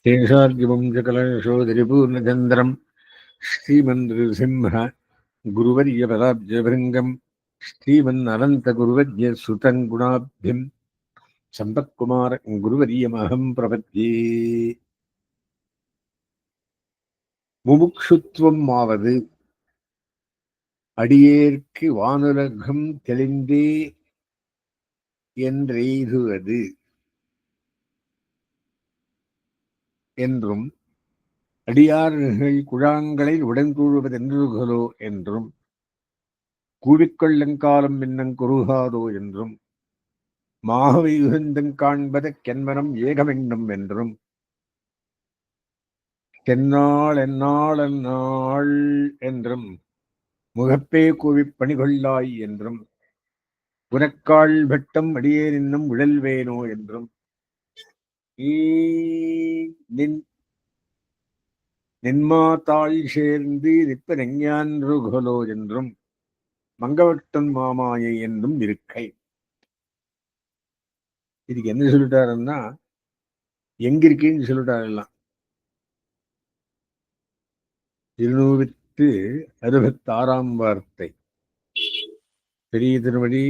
शेषार्जुवंशकलशोदरिपूर्णचन्द्रम् श्रीमन्नृसिंह गुरुवर्यपदाब्जभृङ्गम् श्रीमन्ननन्तगुरुवर्यसुतम् गुणाब्धिम् சம்பத்குமார குருவரியமகம் பிரபத்யே. முமுக்ஷுத்வம் ஆவது அடியேற்கு வானுலகம் தெளிந்தே என்றெய்துவது என்றும் அடியார்கள் குழாங்களை உடன்கூழுவதென்றுகளோ என்றும் கூவிக்கொள்ளங்காலம் மின்னங் குறுகாதோ என்றும் மாகவை உகந்தங் காண்பதற்கென்மனம் ஏகமென்னும் என்றும் தென்னாள் எந்நாள் எந்நாள் என்றும் முகப்பே கூவிப் பணிகொள்ளாய் என்றும் புறக்கால் வெட்டம் அடியேன் இன்னும் உழல்வேனோ என்றும் நின்மா தாழ் சேர்ந்து நிற்ப நெஞ்ஞான்றுகொலோ என்றும் மங்கவட்டன் மாமாயை என்றும் இருக்கை. இதுக்கு என்ன சொல்லிட்டாருன்னா எங்க இருக்கேன்னு சொல்லிட்டாரு எல்லாம். 266ஆம் வார்த்தை பெரிய திருவடி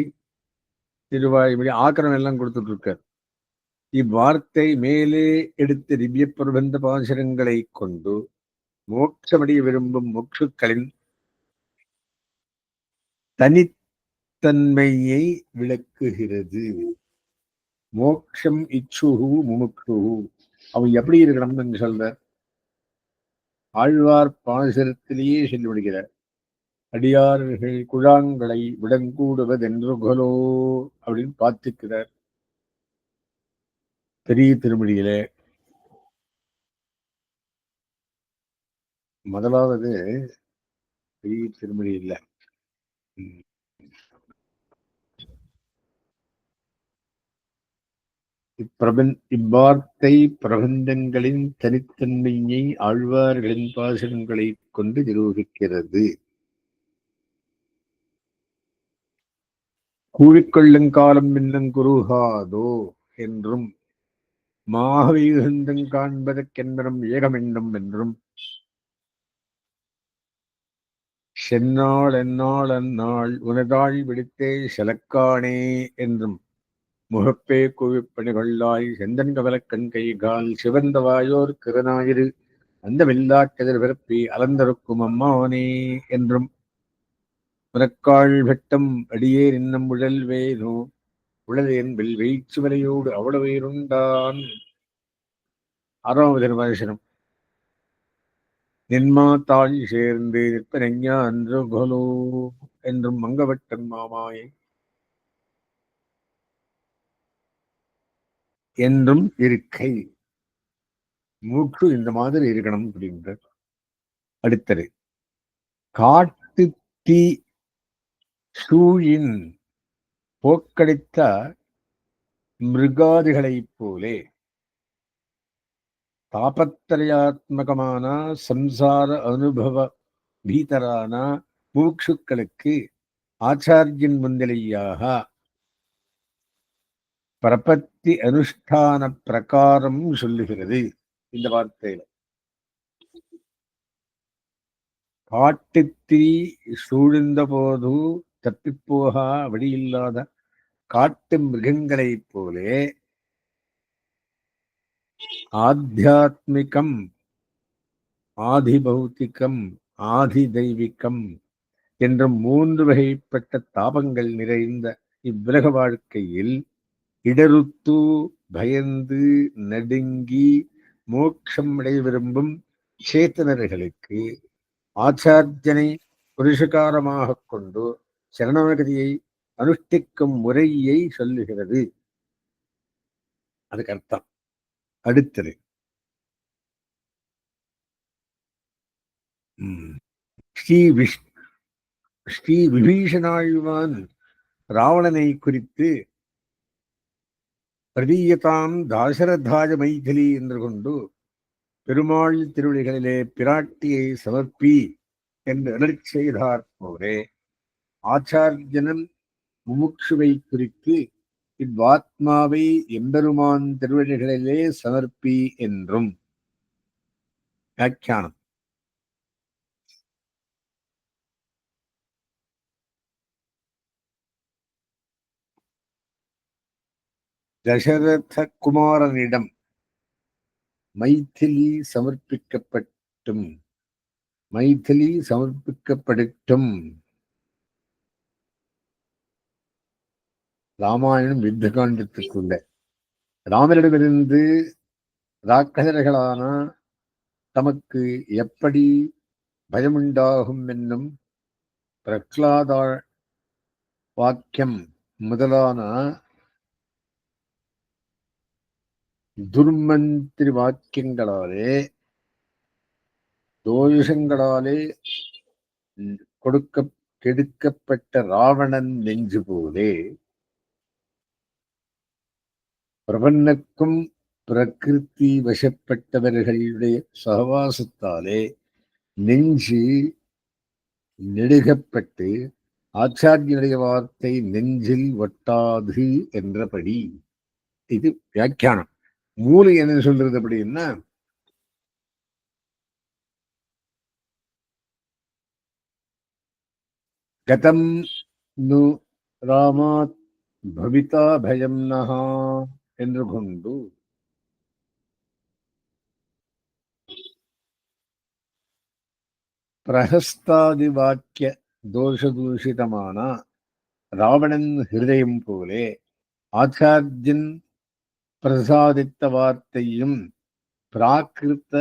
திருவாய்மொழி ஆக்கிரம் எல்லாம் கொடுத்துட்டு இருக்கார். இவ்வார்த்தை மேலே எடுத்த திவ்ய பிரபந்த பாசுரங்களை கொண்டு மோட்சமடைய விரும்பும் முக்ஷுக்களின் தனித்தன்மையை விளக்குகிறது. மோக்ஷம் இச்சுகு முமுக்ஷுகு அவன் எப்படி இருக்கணும்னு சொல்ற ஆழ்வார் பாசுரத்திலேயே சொல்லிவிடுகிறார். அடியார்கள் குழாங்களை விடங்கூடுவதென்றுகளோ அப்படின்னு பார்த்துக்கிறார் பெரிய திருமொழியில. முதலாவது பெரிய திருமொழி இல்ல, இவ்வார்த்தை பிரபந்தங்களின் தனித்தன்மையை ஆழ்வார்களின் பாசுரங்களை கொண்டு நிரூபிக்கிறது. கூவிக்கொள்ளுங்காலம் மின்னங் குறுகாதோ என்றும் மாகவை உகந்தங் காண்பதற்கென்மனம் ஏகமென்னும் என்றும் செந்நாள் எந்நாள் அந்நாள் உனதாள் விடுத்தே செலக்கானே என்றும் முகப்பே கூவிப்பணிகொள்ளாய் செந்தன் கவலக்கண் கைகால் சிவந்த வாயோர் கிருநாயிரு அந்த வில்லாக் எதிர்பிறப்பி அலந்தருக்கும் அம்மானே என்றும் புறக்கால் வெட்டம் அடியே இன்னம் உழல்வேனோ உழலேன் வில் வெய்ச்சுவலையோடு அவ்வளவேருண்டான். 6வது திருவாசனம். நின்மா தாழ் சேர்ந்து நிற்ப நெஞ்சா அன்றுகொலோ என்றும் மங்கவட்டன் மாமாயை என்றும் இருக்கை. மூக்கு இந்த மாதிரி இருக்கணும் அப்படின்ற. அடுத்தது காட்டு தீ சூழின் போக்கடித்த மிருகாதிகளைப் போலே தாபத்திரயாத்மகமான சம்சார அனுபவ பீதரான மூக்ஷுக்களுக்கு ஆச்சாரியன் முன்னிலையாக பிரபத்தி அனுஷ்டான பிரகாரம் சொல்லுகிறது. இந்த வார்த்தையில காட்டுத்தீ சூழ்ந்த போது தப்பிப்போகா வழியில்லாத காட்டு மிருகங்களைப் போலே ஆத்தியாத்மிகம் ஆதிபௌத்திகம் ஆதிதெய்வீகம் என்ற 3 வகைப்பட்ட தாபங்கள் நிறைந்த இவ்வுலக வாழ்க்கையில் இடருத்து பயந்து நடுங்கி மோட்சம் அடைய விரும்பும் சேத்தனர்களுக்கு ஆச்சாரியனை புருஷகாரமாக கொண்டு சரணாகதியை அனுஷ்டிக்கும் முறையை சொல்லுகிறது. அதுக்கு அர்த்தம். அடுத்தது ஸ்ரீ விபீஷணாழ்வான் ராவணனை குறித்து பிரதீயதாம் தாசரதாஜ மைதிலி என்று கொண்டு பெருமாள் திருவடிகளிலே பிராட்டியை சமர்ப்பி என்று அருள் செய்தார் போலே ஆச்சாரியனன் முமுட்சுவை குறித்து இவ்வாத்மாவை எம்பெருமான் திருவடிகளிலே சமர்ப்பி என்றும் வியாக்கியானம். தசரத குமாரனிடம் மைதிலி சமர்ப்பிக்கப்படட்டும். ராமாயணம் யுத்த காண்டத்துக்குள்ள ராமனிடமிருந்து ராக்கசர்களான தமக்கு எப்படி பயமுண்டாகும் என்னும் பிரகலாத வாக்கியம் முதலான துர்மந்திரி வாக்கியங்களாலே தோஷங்களாலே கெடுக்கப்பட்ட ராவணன் நெஞ்சு போலே பிரபன்னக்கும் பிரகிருதி வசப்பட்டவர்களுடைய சகவாசத்தாலே நெஞ்சு நெடுகப்பட்டு ஆச்சாரியனுடைய வார்த்தை நெஞ்சில் ஒட்டாது என்றபடி. இது வியாக்கியானம். மூலை என்ன சொல்றது அப்படின்னா, கதம் நு ராமாத் பவிதா பயம் நஹா என்று கொண்டு பிரஹஸ்தாதி வாக்கிய தோஷதூஷிதமான ராவணன் ஹிருதயம் போலே ஆச்சாரியன் பிரசாதித்த வார்த்தையும் பிராகிருத்த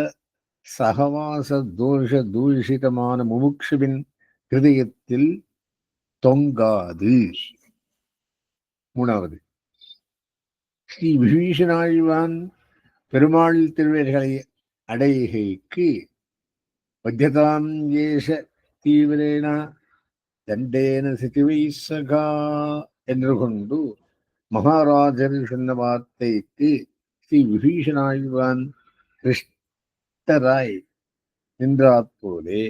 சகவாச தோஷ தூஷிதமான முமுட்சுவின் ஹிருதயத்தில் தொங்காது. மூணாவது, ஸ்ரீ விபீஷணாழ்வான் பெருமாள் திருவேர்களை அடைகைக்கு பத்தியதாம் ஏஷ தீவிரேன தண்டேன சிதிவைசகா என்று கொண்டு மகாராஜர் சொன்ன வார்த்தைக்கு ஸ்ரீ விபீஷணாழ்வான் கிருஷ்ணராய் நின்றாற் போலே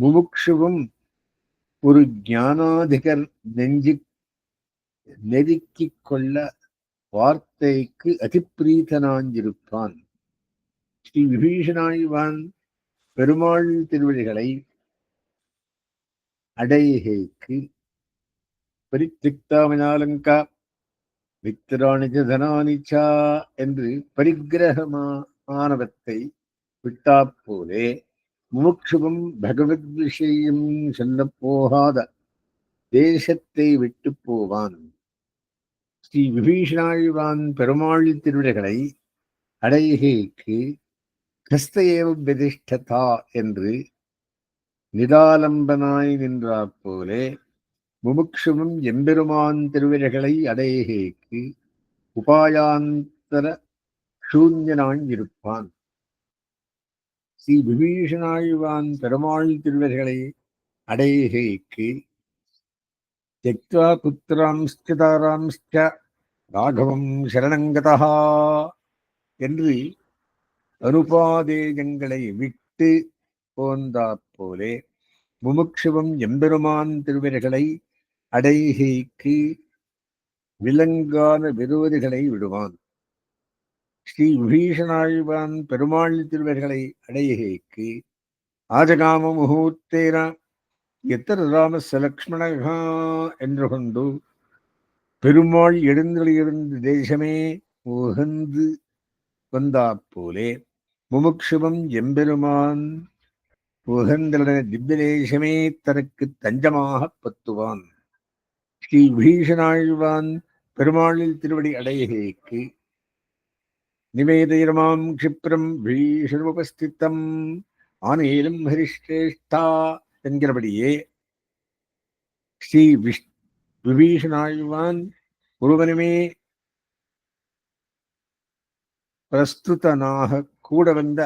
முமுட்சுவும் ஒரு ஞானாதிகர் நெருக்கிக் கொள்ள வார்த்தைக்கு அதிப்பிரீதனாஞ்சிருப்பான். ஸ்ரீ விபீஷணாழ்வான் பெருமாள் திருவடிகளை அடைகைக்கு பரித்திக்தாமனாலங்கா வித்திராணிச்ச தனானிச்சா என்று பரிகிரகமானவத்தை விட்டா போலே முமுட்சுவும் பகவத் விஷயம் சொல்ல போகாத தேசத்தை விட்டு போவான். ஸ்ரீ விபீஷணாழ்வான் பெருமாள் திருவிடைகளை அடைகைக்கு கஸ்தேவ பிரதிஷ்டதா என்று நிதாலம்பனாய் நின்றாற் போலே முமுட்சுவும் எம்பெருமான் திருவிடைகளை அடைகைக்கு உபாயாந்தர சூன்யனாய் இருப்பான். ஸ்ரீ விபீஷணாழ்வான் பெருமாள் திருவிடைகளை அடைகைக்கு தியக்த்வா புத்திராம்ஸ்ச தாராம்ஸ்ச ராகவம் சரணங்கதா என்று அனுபாதேயங்களை விட்டு போந்தாற் போலே முமுட்சுவம் எம்பெருமான் திருவிடைகளை அடைகைக்கு விலங்கான விரோதிகளை விடுவான். ஸ்ரீ விபீஷணாழ்வான் பெருமாள் திருவிடைகளை அடைகைக்கு ஆஜகாம முகூர்த்தேன எத்தர ராமஸ்ய லக்ஷ்மணகா என்று கொண்டு பெருமாள் எழுந்தொழியிருந்த தேசமே உகந்து வந்தாற் போலே முமுட்சுவம் எம்பெருமான் உகந்த திவ்யதேசமே தனக்கு தஞ்சமாக பத்துவான். ஸ்ரீ விபீஷணாழ்வான் பெருமாளில் திருவடி அடைகைக்கு நிவேதயமாம் க்ஷிப்ரம் பீஷணுபஸ்திதம் ஆனேலும் ஹரிஷ்ரேஷ்டா என்கிறபடியே ஸ்ரீ விபீஷணாழ்வான் ஒருவனுமே பிரஸ்துதனாக கூட வந்த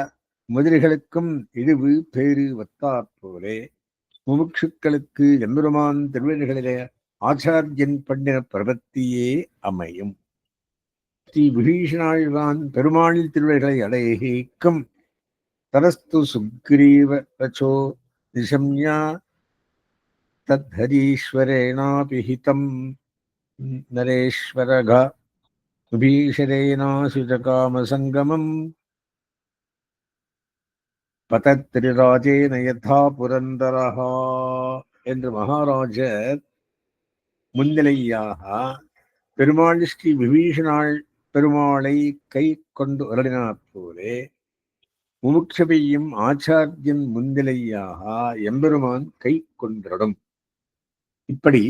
முதலிகளுக்கும் இழிவு பேறு வத்தாற் போலே முமுட்சுக்களுக்கு எம்பெருமான் திருவடிகளிலே ஆச்சாரியன் பண்ணின பிரபத்தியே அமையும். ஸ்ரீ விபீஷணாழ்வான் பெருமாளில் திருவடிகளை அடைகைக்கும் தரஸ்து சுக்ரீவ ரச்சோ நிசம்யா தத்ஹரீஸ்வரேணாபிஹிதம் நரேஸ்வரக விபீஷணேனாசுஜகாம சங்கமம் பதத்ரிராஜேன யதா புரந்தரஹா என்று மகாராஜர் முன்னிலையாக பெருமாள் ஸ்ரீ விபீஷணாள் பெருமாளை கை கொண்டு அருளினாற் போலே முமுட்சபையும் ஆச்சாரியன் முன்னிலையாக எம்பெருமான் கை கொண்டிடும். இப்படி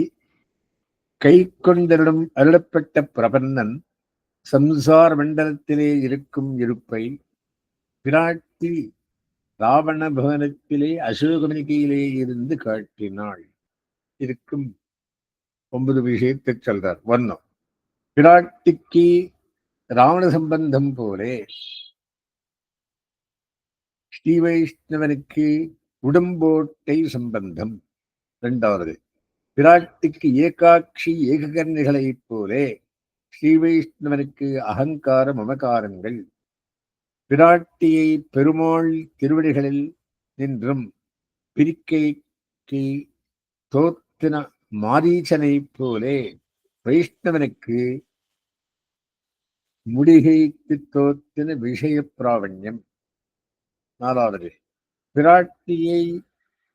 கை கொண்டிடும் அருளப்பட்ட பிரபன்னன் சம்சார மண்டலத்திலே இருக்கும் இருப்பை பிராட்டி ராவண பவனத்திலே அசோகமணிகையிலே இருந்து காட்டினாள். இருக்கும் 9 விஷயத்தை சொல்றார். ஒன்னும் பிராட்டிக்கு ராவண சம்பந்தம் போலே ஸ்ரீ வைஷ்ணவனுக்கு உடம்போட்டை சம்பந்தம். இரண்டாவது, பிராட்டிக்கு ஏகாட்சி ஏககன்னிகளைப் போலே ஸ்ரீ வைஷ்ணவனுக்கு அகங்கார மமகாரங்கள். பிராட்டியை பெருமாள் திருவடிகளில் நின்றும் பிரிக்கைக்கு தோத்தின மாரீச்சனை போலே வைஷ்ணவனுக்கு முடிகைக்கு தோத்தின விஷய பிராவண்யம். நாலாவது, பிராட்டியை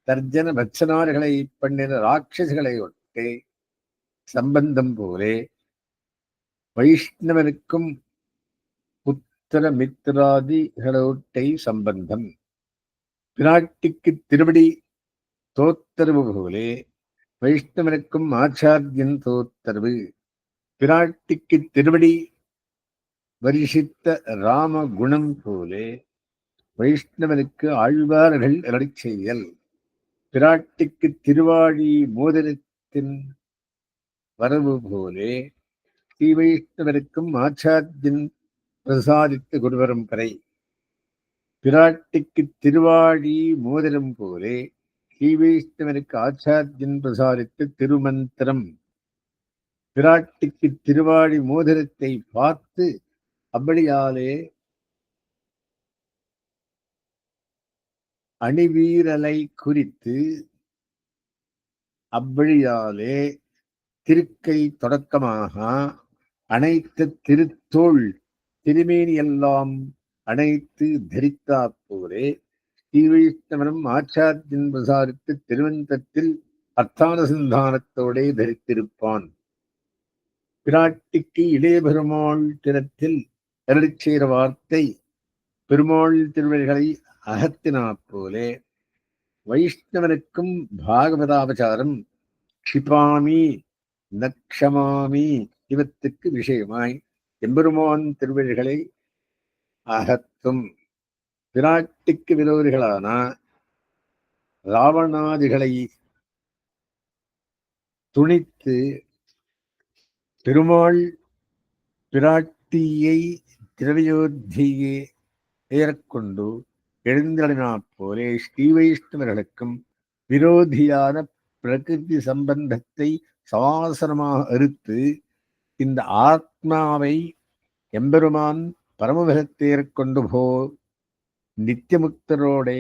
தர்ஜன பட்சனார்களை பண்ணின ராட்சசிகளை ஒட்டே சம்பந்தம் போலே வைஷ்ணவனுக்கும் புத்திர மித்திராதிகளோட்டை சம்பந்தம். பிராட்டிக்கு திருவடி தோத்தரவு போலே வைஷ்ணவனுக்கும் ஆச்சாரியன் தோத்தரவு. பிராட்டிக்கு திருவடி வரிசித்த ராம குணம் போலே வைஷ்ணவனுக்கு ஆழ்வார்கள் அருளி செய்யல். பிராட்டிக்கு திருவாழி மோதிரத்தின் வரவு போலே ஸ்ரீ வைஷ்ணவனுக்கும் ஆச்சாரியன் பிரசாதித்த குருபரம்பரை. பிராட்டிக்கு திருவாழி மோதிரம் போலே ஸ்ரீ வைஷ்ணவனுக்கு ஆச்சாரியன் பிரசாதித்த திருமந்திரம். பிராட்டிக்கு திருவாழி மோதிரத்தை பார்த்து அவ்வழியாலே அணிவீரலை குறித்து அவ்வழியாலே திருக்கை தொடக்கமாக அனைத்து திருத்தோள் திருமேனி எல்லாம் அனைத்து தரித்தா போலே ஸ்ரீ வைஷ்ணவனும் ஆச்சாரியன் பிரசாரித்து திருவந்தத்தில் அர்த்தானுசந்தானத்தோடே தரித்திருப்பான். பிராட்டிக்கு இளைய பெருமாள் தினத்தில் அருளிச் செய்த வார்த்தை பெருமாள் திருவடிகளை அகத்தினா போலே வைஷ்ணவனுக்கும் பாகவதாபச்சாரம் க்ஷிபாமி நக்ஷமாமி இவத்துக்கு விஷயமாய் எம்பெருமான் திருவடிகளை அகத்தும். பிராட்டிக்கு விரோதிகளான ராவணாதிகளை துணித்து பெருமாள் பிராட்டியை திரவியோத்தியை ஏறக்கொண்டு எழுந்தடினா போலே ஸ்ரீ வைஷ்ணவர்களுக்கும் விரோதியான பிரகிருதி சம்பந்தத்தை சவாசனமாக அறுத்து இந்த ஆத்மாவை எம்பெருமான் பரமபதத்தேற்கொண்டு போ நித்தியமுக்தரோடே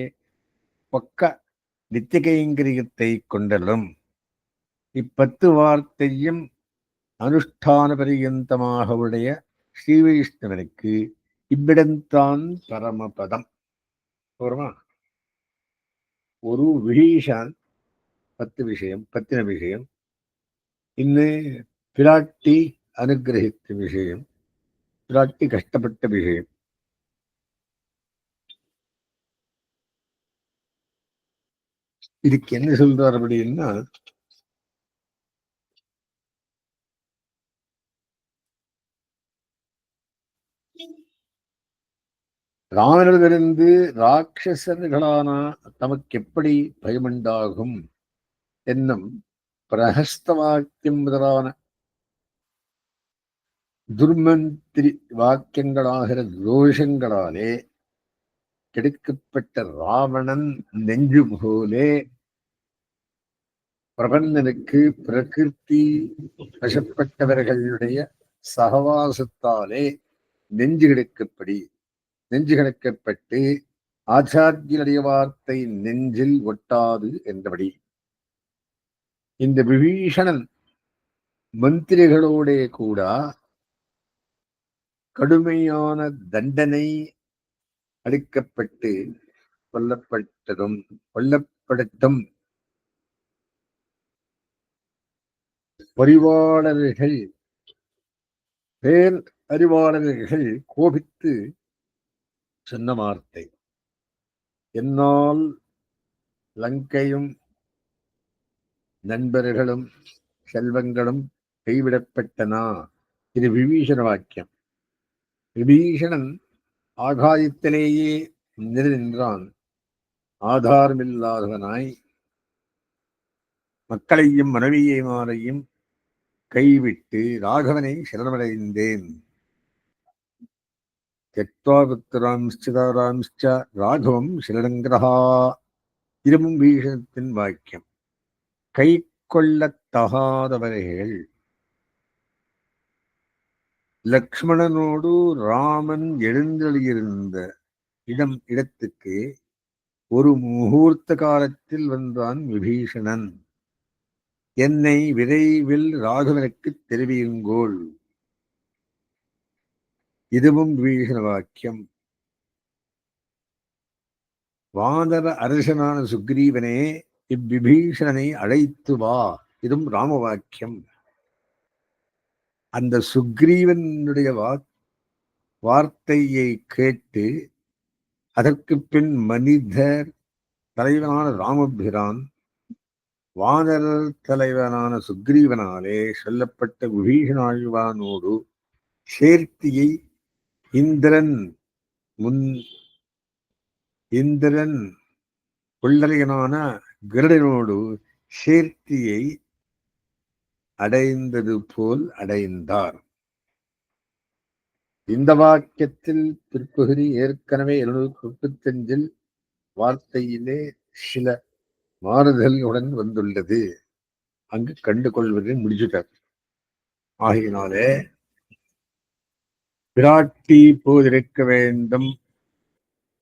பக்க நித்திய கைங்கரியத்தை கொண்டலும். இப்பத்து வார்த்தையும் அனுஷ்டான பரியந்தமாக உடைய ஸ்ரீ வைஷ்ணவனுக்கு இவ்விடம்தான் பரமபதம். போறோமா? ஒரு விபீஷன் 10 விஷயம், பத்தின விஷயம். இன்னும் பிராட்டி அனுகிரகித்த விஷயம், பிராட்டி கஷ்டப்பட்ட விஷயம். இதுக்கு என்ன சொல்றார் அப்படின்னா, ராவணனிலிருந்து ராட்சசர்களான தமக்கு எப்படி பயமுண்டாகும் என்னும் பிரஹஸ்த வாக்கியம் முதலான துர்மந்திரி வாக்கியங்களாகிற தோஷங்களாலே கெடுக்கப்பட்ட ராவணன் நெஞ்சு போலே பிரபந்தனுக்கு பிரகிருதி வசப்பட்டவர்களுடைய சகவாசத்தாலே நெஞ்சு கிடக்கப்பட்டு ஆச்சாரியனுடைய வார்த்தை நெஞ்சில் ஒட்டாது என்றபடி இந்த விபீஷணன் மந்திரிகளோட கூட கடுமையான தண்டனை அளிக்கப்பட்டு கொல்லப்படட்டும். பரிவாளர்கள் பேர் அறிவாளர்கள் கோபித்து சொன்ன வார்த்தை, என்னால் லங்கையும் நண்பர்களும் செல்வங்களும் கைவிடப்பட்டனா. இது விபீஷண வாக்கியம். விபீஷணன் ஆகாயத்திலேயே நின்றான். ஆதாரமில்லாதவனாய் மக்களையும் மனைவியைமாரையும் கைவிட்டு ராகவனை சரணமடைந்தேன். त्यक्त्वा पुत्रांश्च ராகவம் சரணங்கிரஹா. இதுவும் பீஷணத்தின் வாக்கியம். கை கொள்ளத்தகாதவர்கள். லக்ஷ்மணனோடு ராமன் எழுந்தருளியிருந்த இடத்துக்கு ஒரு முகூர்த்த காலத்தில் வந்தான் விபீஷணன். என்னை விரைவில் ராகவனுக்கு தெரிவியுங்கோள். இதுவும் விபீஷண வாக்கியம். வானர அரசனான சுக்ரீவனே, இவ்விபீஷணனை அழைத்து வா. இதுவும் ராம வாக்கியம். அந்த சுக்ரீவனுடைய வார்த்தையை கேட்டு அதற்கு பின் மனிதர் தலைவனான ராமபிரான் வானரர் தலைவனான சுக்ரீவனாலே சொல்லப்பட்ட விபீஷணாழ்வானோடு சேர்த்தியை இந்திரன் புள்ளரையனான கருடனோடு சேர்த்தியை அடைந்தது போல் அடைந்தார். இந்த வாக்கியத்தில் பிற்பகுதி ஏற்கனவே 735 வார்த்தையிலே சில மாறுதல்களுடன் வந்துள்ளது. அங்கு கண்டு கொள்வதை முடிச்சுட்டார். ஆகையினாலே பிராட்டி போல் இருக்க வேண்டும்,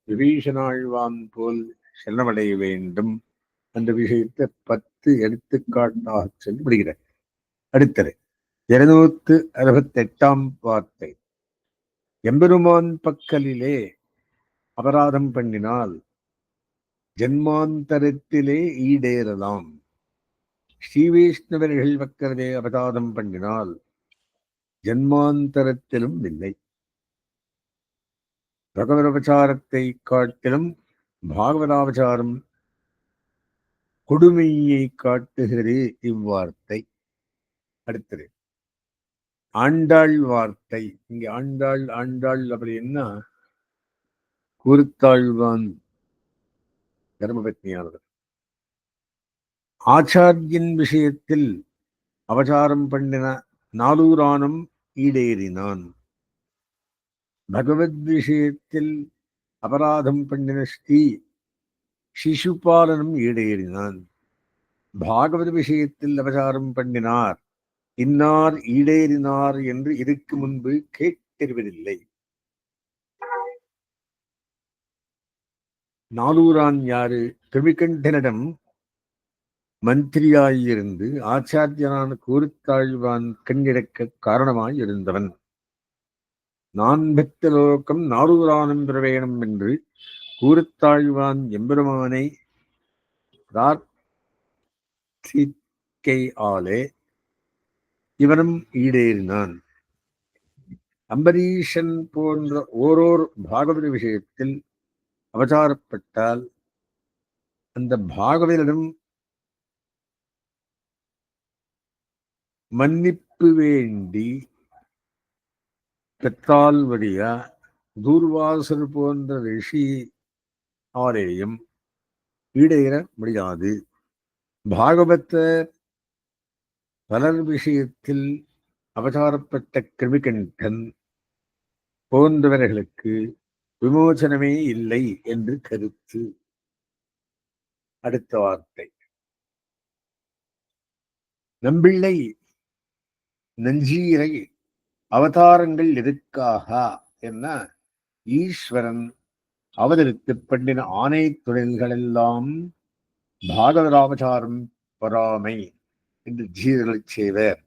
விபீஷணாழ்வான் போல் செல்லமடைய வேண்டும் என்ற விஷயத்தை 10 எடுத்துக்காட்டாக சொல்லி விடுகிறார். அடுத்தது 268 வார்த்தை. எம்பெருமான் பக்கலிலே அபராதம் பண்ணினால் ஜென்மாந்தரத்திலே ஈடேறலாம். ஸ்ரீவைஷ்ணவர்கள் பக்கலிலே அபராதம் பண்ணினால் ஜென்மாந்தரத்திலும் இல்லை. பகவதபச்சாரத்தை காட்டிலும் பாகவதாபச்சாரம் கொடுமையை காட்டுகிறது இவ்வார்த்தை. அடுத்தது ஆண்டாள் வார்த்தை. இங்க ஆண்டாள் அப்படின்னா கூர்த்தாழ்வான் தர்மபத்னியானவர். ஆச்சாரியன் விஷயத்தில் அவசாரம் பண்ணின நாலூரானும் ஈடேறினான். பகவத் விஷயத்தில் அபராதம் பண்ணின சிசுபாலனும் ஈடேறினான். பாகவத விஷயத்தில் அவசாரம் பண்ணினார், இன்னார் ஈடேறினார் என்று இதுக்கு முன்பு கேட்டிருவதில்லை. நாலூரான் யாரு? திருவிகண்டனிடம் மந்திரியாயிருந்து ஆச்சாரியனான கூர்த்தாழ்வான் கண்ணிடக்க காரணமாய் இருந்தவன். நான் பெற்ற லோகம் நாலூரானும் பெறவேணும் என்று கூர்த்தாழ்வான் எம்பெருமானை பிரார்த்திக்கை ஆலே இவனும் ஈடேறினான். அம்பரீஷன் போன்ற ஓரோர் பாகவத விஷயத்தில் அவதாரப்பட்டால் அந்த பாகவதனும் மன்னிப்பு வேண்டி பெற்றால் வழியா தூர்வாசர் போன்ற ரிஷி ஆலேயும் ஈடேற முடியாது. பாகவத பலர் விஷயத்தில் அவதாரப்பட்ட கிருமிகண்டன் போன்றவர்களுக்கு விமோசனமே இல்லை என்று கருத்து. அடுத்த வார்த்தை நம்பிள்ளை நஞ்சீரை அவதாரங்கள் எதுக்காக என்ன? ஈஸ்வரன் அவதரித்து பண்ணின ஆணை தொழில்களெல்லாம் பாகவதாவதாரம் பொறாமை என்று ஜீரலை செய்வர்.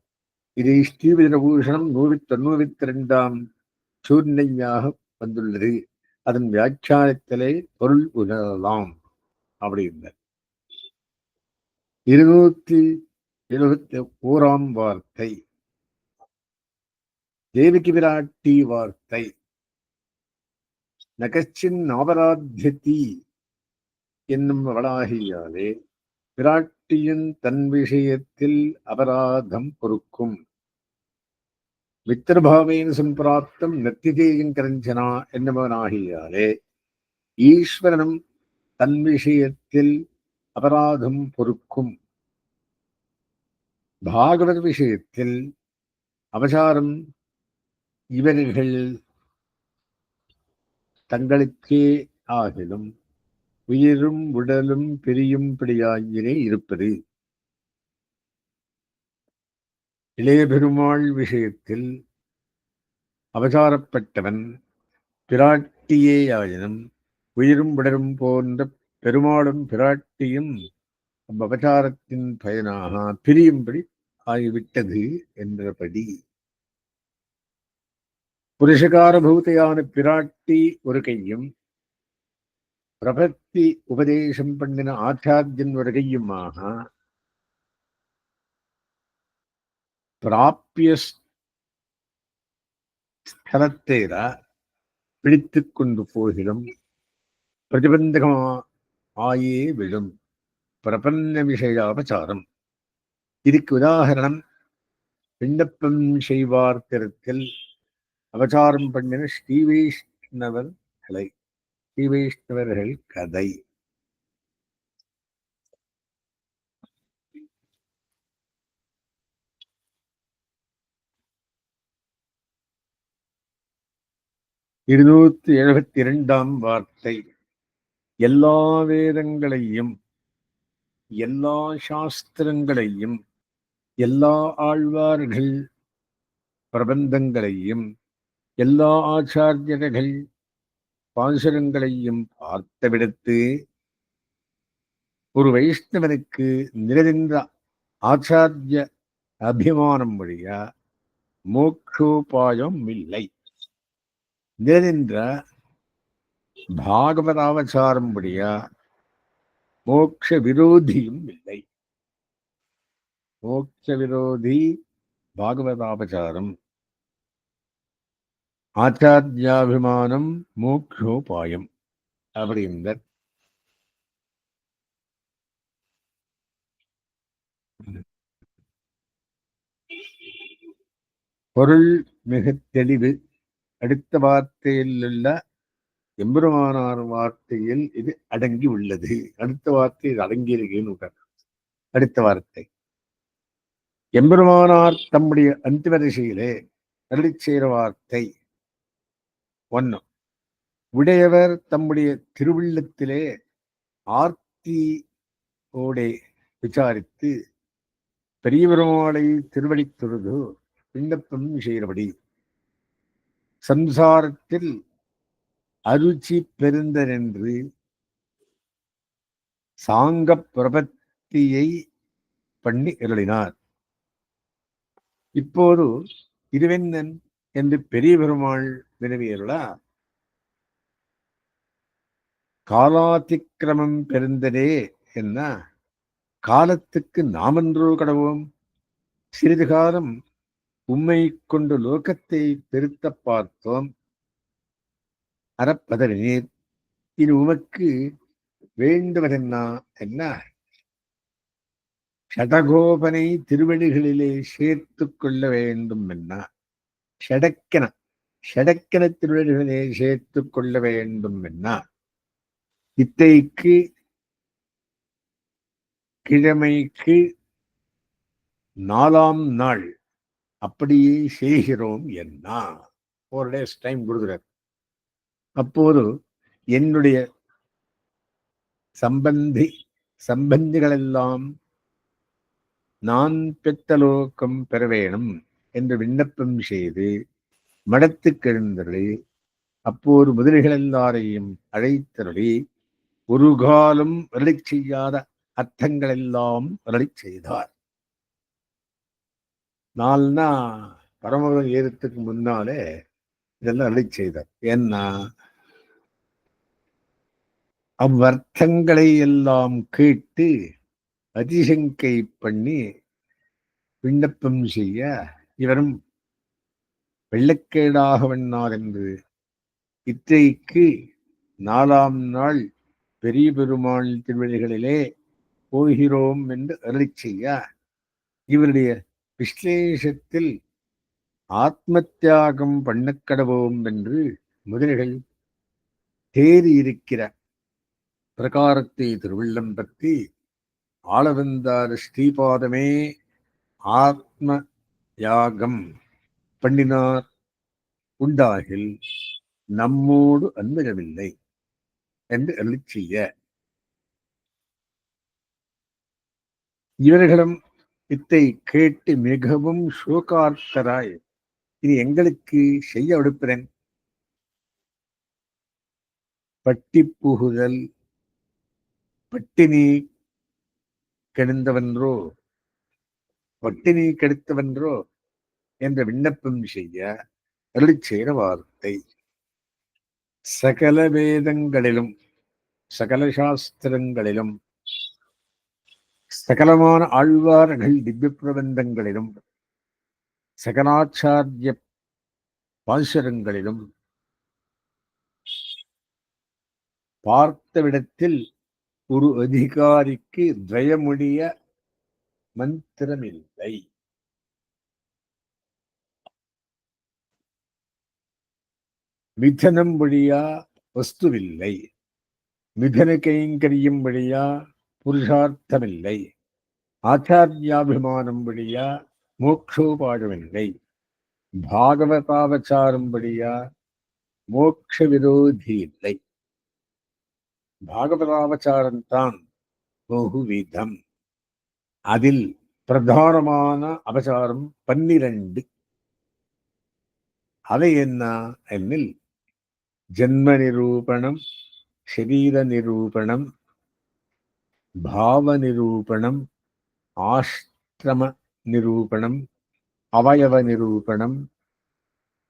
இது ஸ்ரீவிஜயபூஷணம் 192 சூர்ணையாக வந்துள்ளது. அதன் வியாக்கியானத்திலே பொருள் உணரலாம் அப்படின்ற 271 வார்த்தை தேவகி விராட்டி வார்த்தை நகச்சின் அபராத்தியதி என்னும் வளாகியாலே பிராட்டியின் தன் விஷயத்தில் அபராதம் பொறுக்கும் மித்திரபாவேன சம்பிராப்தம் நத்திதேயம் கரஞ்சனா என்னவனாகியாலே ஈஸ்வரனும் தன் விஷயத்தில் அபராதம் பொறுக்கும் பாகவத விஷயத்தில் அபசாரம் இவர்கள் தங்களுக்கே ஆகிலும் உயிரும் உடலும் பிரியும்படியாயிரே இருப்பது. இளைய பெருமாள் விஷயத்தில் அவசாரப்பட்டவன் பிராட்டியேயாயினும் உயிரும் உடலும் போன்ற பெருமாளும் பிராட்டியும் அவ்வபசாரத்தின் பயனாக பிரியும்படி ஆகிவிட்டது என்றபடி புருஷகாரபூதையான பிராட்டி ஒரு கையும் பிரபத்தி உபதேசம் பண்ணின ஆச்சாரியன் ஒரு கையுமாக பிராபிய ஸ்தலத்தேர பிடித்து கொண்டு போகிலும் பிரதிபந்தகமா ஆயே விடும் பிரபன்ன விஷயாபசாரம். இதுக்கு உதாகரணம் விண்ணப்பம் செய்வார் திறத்தில் அபசாரம் பண்ணின ஸ்ரீவைஷ்ணவர்கள் கதை. இருநூத்தி 72 வார்த்தை எல்லா வேதங்களையும் எல்லா சாஸ்திரங்களையும் எல்லா ஆழ்வார்கள் பிரபந்தங்களையும் எல்லா ஆச்சாரியர்கள் பாசுரங்களையும் பார்த்துவிடுத்து ஒரு வைஷ்ணவனுக்கு நிரதின்ற ஆச்சாரிய அபிமானம் வழியா மோக்ஷோபாயம் இல்லை. நிரதின்ற பாகவதாவசாரம் வழியா மோக்ஷ விரோதியும் இல்லை. மோட்ச விரோதி பாகவதாபசாரம், ஆச்சாரியாபிமானம் மோக்ஷோபாயம் அப்படின்ற பொருள் மிக தெளிவு. அடுத்த வார்த்தையில் உள்ள எம்பெருமானார் வார்த்தையில் இது அடங்கி உள்ளது. அடுத்த வார்த்தை இது அடங்கி இருக்குன்னு அடுத்த வார்த்தை எம்பெருமானார் தம்முடைய அந்திமரிசையிலே அருளி செய்கிற வார்த்தை ஒன்னும் உடையவர் தம்முடைய திருவுள்ளத்திலே ஆர்த்தியோடே விசாரித்து பெரிய பெருமாளை திருவடி தொழுது விண்ணப்பம் செய்கிறபடி சம்சாரத்தில் அருச்சி பெருந்தனென்று சாங்க பிரபத்தியை பண்ணி அருளினார். இப்போது இருவெண்ணன் என்று பெரிய பெருமாள் வினவியருளா காலாதிக்கிரமம் பெருந்ததே என்ன காலத்துக்கு நாமன்றோ கடவோம் சிறிது காலம் உம்மை கொண்டு லோகத்தை பெருத்த பார்த்தோம் அறப்பதனீர் இது உமக்கு வேண்டுவதென்னா என்ன ஷடகோபனை திருவடிகளிலே சேர்த்து கொள்ள வேண்டும் என்ன ஷடக்கன திருவடிகளிலே சேர்த்து கொள்ள வேண்டும் என்ன இத்தைக்கு கிழமைக்கு 4ஆம் நாள் அப்படியே செய்கிறோம் என்ன 4 days டைம் கொடுக்குறார். அப்போது என்னுடைய சம்பந்திகளெல்லாம் நான் பெத்த லோகம் பெற வேணும் என்று விண்ணப்பம் செய்து மடத்துக்கு எழுந்தருளி அப்போது முதலிகள் எல்லாரையும் அழைத்தருளி ஒரு காலம் அருளி செய்யாத அர்த்தங்கள் எல்லாம் அருளி செய்தார். 4 நாள் பரமபதம் ஏறத்துக்கு முன்னாலே இதெல்லாம் அருளி செய்தார். ஏன்னா அவ்வர்த்தங்களை எல்லாம் கேட்டு அதிசங்கை பண்ணி விண்ணப்பம் செய்ய இவரும் வெள்ளக்கேடாக வண்ணார் என்று இத்தைக்கு 4ஆம் நாள் பெரிய பெருமாள் திருவழிகளிலே போகிறோம் என்று அருளிச் செய்ய இவருடைய விஸ்லேஷத்தில் ஆத்ம தியாகம் பண்ணக்கடவோம் என்று முதல்கள் தேறி இருக்கிற பிரகாரத்தை திருவள்ளம் பற்றி ஆளவந்தார் ஸ்ரீபாதமே ஆத்ம யாகம் பண்ணினார் உண்டாகில் நம்மோடு அன்பகமில்லை என்று அருளிச் செய்ய இவர்களும் இத்தை கேட்டு மிகவும் சோகார்த்தராய் இது எங்களுக்கு செய்ய விடுப்பிறன் பட்டி புகுதல் பட்டினி கெடுந்தவன்றோ பட்டினி கெடுத்தவன்றோ என்ற விண்ணப்பம் செய்ய அருளிச் செய்த வார்த்தை சகல வேதங்களிலும் சகல சாஸ்திரங்களிலும் சகலமான ஆழ்வார்கள் திவ்ய பிரபந்தங்களிலும் சகலாச்சாரிய பாசுரங்களிலும் பார்த்தவிடத்தில் ஒரு அதிகாரிக்கு துவயமுடிய மந்திரமில்லை. மிதனம் வழியா வஸ்துவில்லை. மிதன கைங்கரியம் வழியா புருஷார்த்தமில்லை. ஆச்சாரியாபிமானம் வழியா மோக்ஷோபாயமில்லை. பாகவதாவச்சாரம் வழியா மோட்ச விரோதி இல்லை. பாகவதாவச்சாரம்தான் பகுவிதம். அதில் பிரதானமான அபசாரம் 12. அவை என்ன என்னில் ஜன்ம நிரூபணம், சரீர நிரூபணம், பாவ நிரூபணம், ஆஷ்டிரம நிரூபணம், அவயவ நிரூபணம்,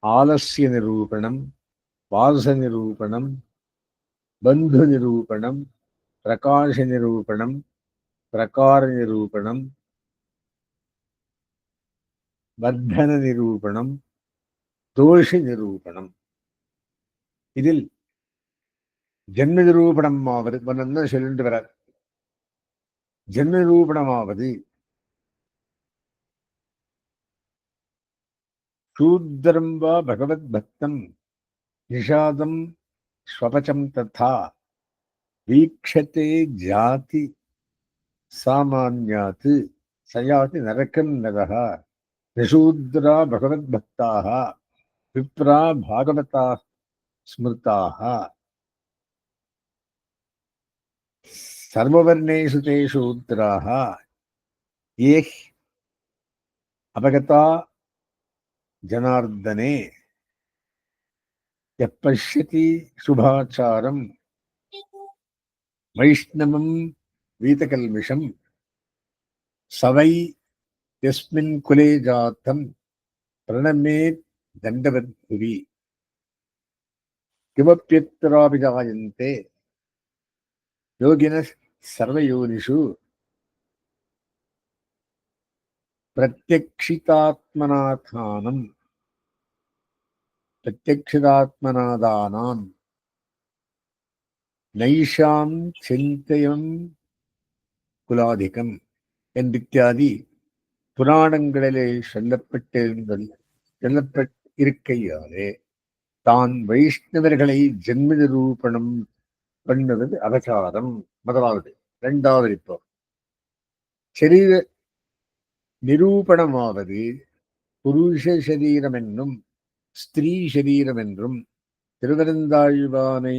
ஆலஸ்ய நிரூபணம், வாச நிரூபணம், பந்து நிரூபணம், பிரகாஷ நிரூபணம், பிரகார நிரூபணம், வர்தன நிரூபணம், தோஷ நிரூபணம். இதில் ஜன்ம நிரூபணமாவது சொல்லிட்டு வர ஜன்ம நிரூபணமாவது சூத்ரம் வா பகவத் பக்தம் நிஷாதம் ஸ்வபச்சம் ததா வீக்ஷதே ஜாதி சாமான்யாத் சயாதி நரகம் நரஹ நிஷூத்ரா பகவத் பக்தாக விப்ரா பாகவதா ஸ்மிருதாக சர்வவர்ணேஷு தே சூத்ராः ஏ அபகதா ஜனார்தனே யப்பஷ்யதி சுபாச்சாரம் வைஷ்ணவம் வீதகல்மிஷம் சவை யஸ்மின் குலே ஜாத்தம் பிரணமேத் தண்டவத் புரி கிமப்யத்ராபி ஜாயந்தே யோகினः சர்வயோனிஷு பிரத்யக்ஷிதாத்மநாதானம் பிரத்யக்ஷிதாத்மநாதானாம் நைஷாம் சிந்தயம் குலாதிகம் என்றித்தியாதி புராணங்களிலே சொல்லப்பட்டிருக்கையாலே தான் வைஷ்ணவர்களை ஜென்ம நிரூபணம் பண்ணுவது அபசாரம். முதலாவது. 2வது இப்போ சரீர நிரூபணமாவது புருஷ சரீரம் என்னும் ஸ்திரீ சரீரம் என்றும் திருவனந்தாழ்வானை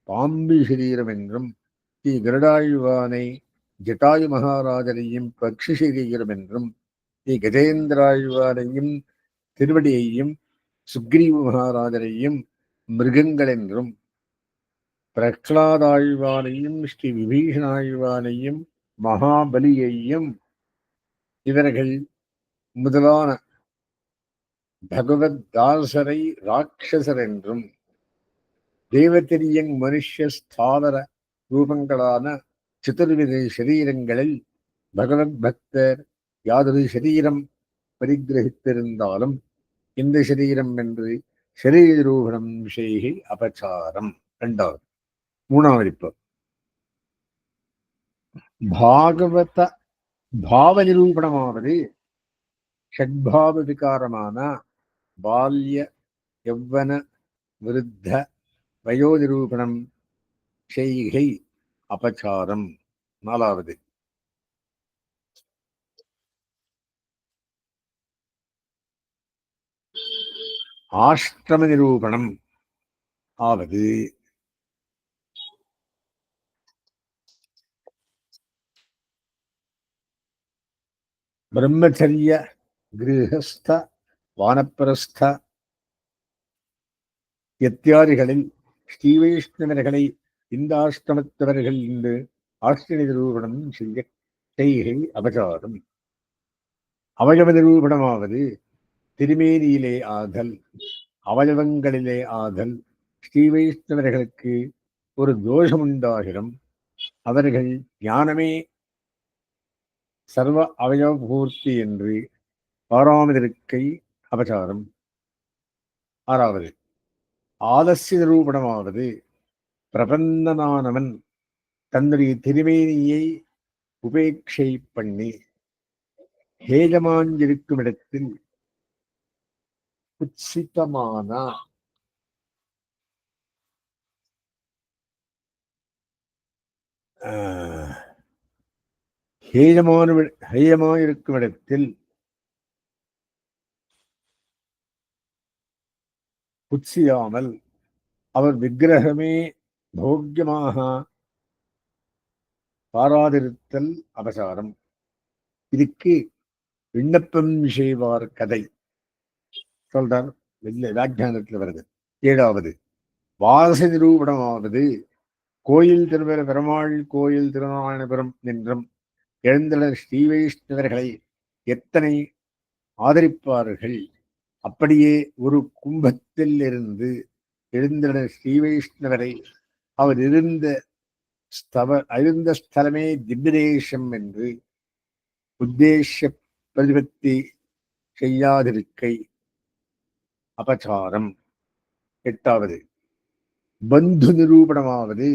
பாம்பு சரீரம் என்றும் ஸ்ரீ கருடாழ்வானை ஜட்டாயு மகாராஜரையும் பக்ஷி சரீரம் என்றும் ஸ்ரீ கஜேந்திராழ்வானையும் திருவடியையும் சுக்ரீவ மகாராஜரையும் மிருகங்கள் என்றும் பிரகலாதாழ்வானையும் ஸ்ரீ விபீஷணாழ்வானையும் மகாபலியையும் இவர்கள் முதலான பகவத் தாசரை ராட்சசர் என்றும் தேவதிரியங் மனுஷ்ய ஸ்தாவர ரூபங்களான சதுர்வித சரீரங்களில் பகவத் பக்தர் யாதொரு சரீரம் பரிகிரகித்திருந்தாலும் இந்த சரீரம் என்று சரீரூபணம் செய்கை அபச்சாரம். இரண்டாவது. மூணாவது இப்போ பாகவத பாவ நிரூபணமாவது ஷட்பாவ விகாரமான பால்ய யவ்வன விருத்த வயோ நிரூபணம் செய்கை அபச்சாரம். நாலாவது. ஆஷ்டம நிரூபணம் ஆவது பிரம்மச்சரிய கிரகஸ்த வானப்பிரஸ்த இத்தியாதிகளில் ஸ்ரீவைஷ்ணவர்களை இந்த ஆஷ்டமத்தவர்கள் என்று ஆஷ்டம நிரூபணம் செய்கை அபச்சாரம். அவயவ நிரூபணமாவது திருமேனியிலே ஆதல் அவயவங்களிலே ஆதல் ஸ்ரீவைஷ்ணவர்களுக்கு ஒரு தோஷமுண்டாகிடும். அவர்கள் ஞானமே சர்வ அவயவ பூர்த்தி என்று பாராமதிருக்கை அபச்சாரம். ஆறாவது. ஆலசிய நிரூபணமாவது பிரபந்தனானவன் தன்னுடைய திருமேனியை உபேட்சை பண்ணி ஹேஜமாஞ்சிருக்கும் இடத்தில் குத்சிதமான ஹேயமாயிருக்கும் இடத்தில் குத்சியாமல் அவர் விக்கிரகமே போக்கியமாக பாராதிருத்தல் அபசாரம். இதுக்கு விண்ணப்பம் செய்வார் கதை சொல்றார், வியாக்கியானத்தில் வருது. ஏழாவது. வாச நிரூபணமாவது கோயில் திருவர பெருமாள் கோயில் திருநாராயணபுரம் என்றும் எழுந்தனர் ஸ்ரீவைஷ்ணவர்களை எத்தனை ஆதரிப்பார்கள். அப்படியே ஒரு கும்பத்தில் இருந்து எழுந்தனர் ஸ்ரீவைஷ்ணவரை அவர் இருந்த ஸ்தலமே திவ்யதேசம் என்று உத்தேச பிரதிபத்தி செய்யாதிருக்கை அபச்சாரம். எட்டாவது. பந்து நிரூபணமாவது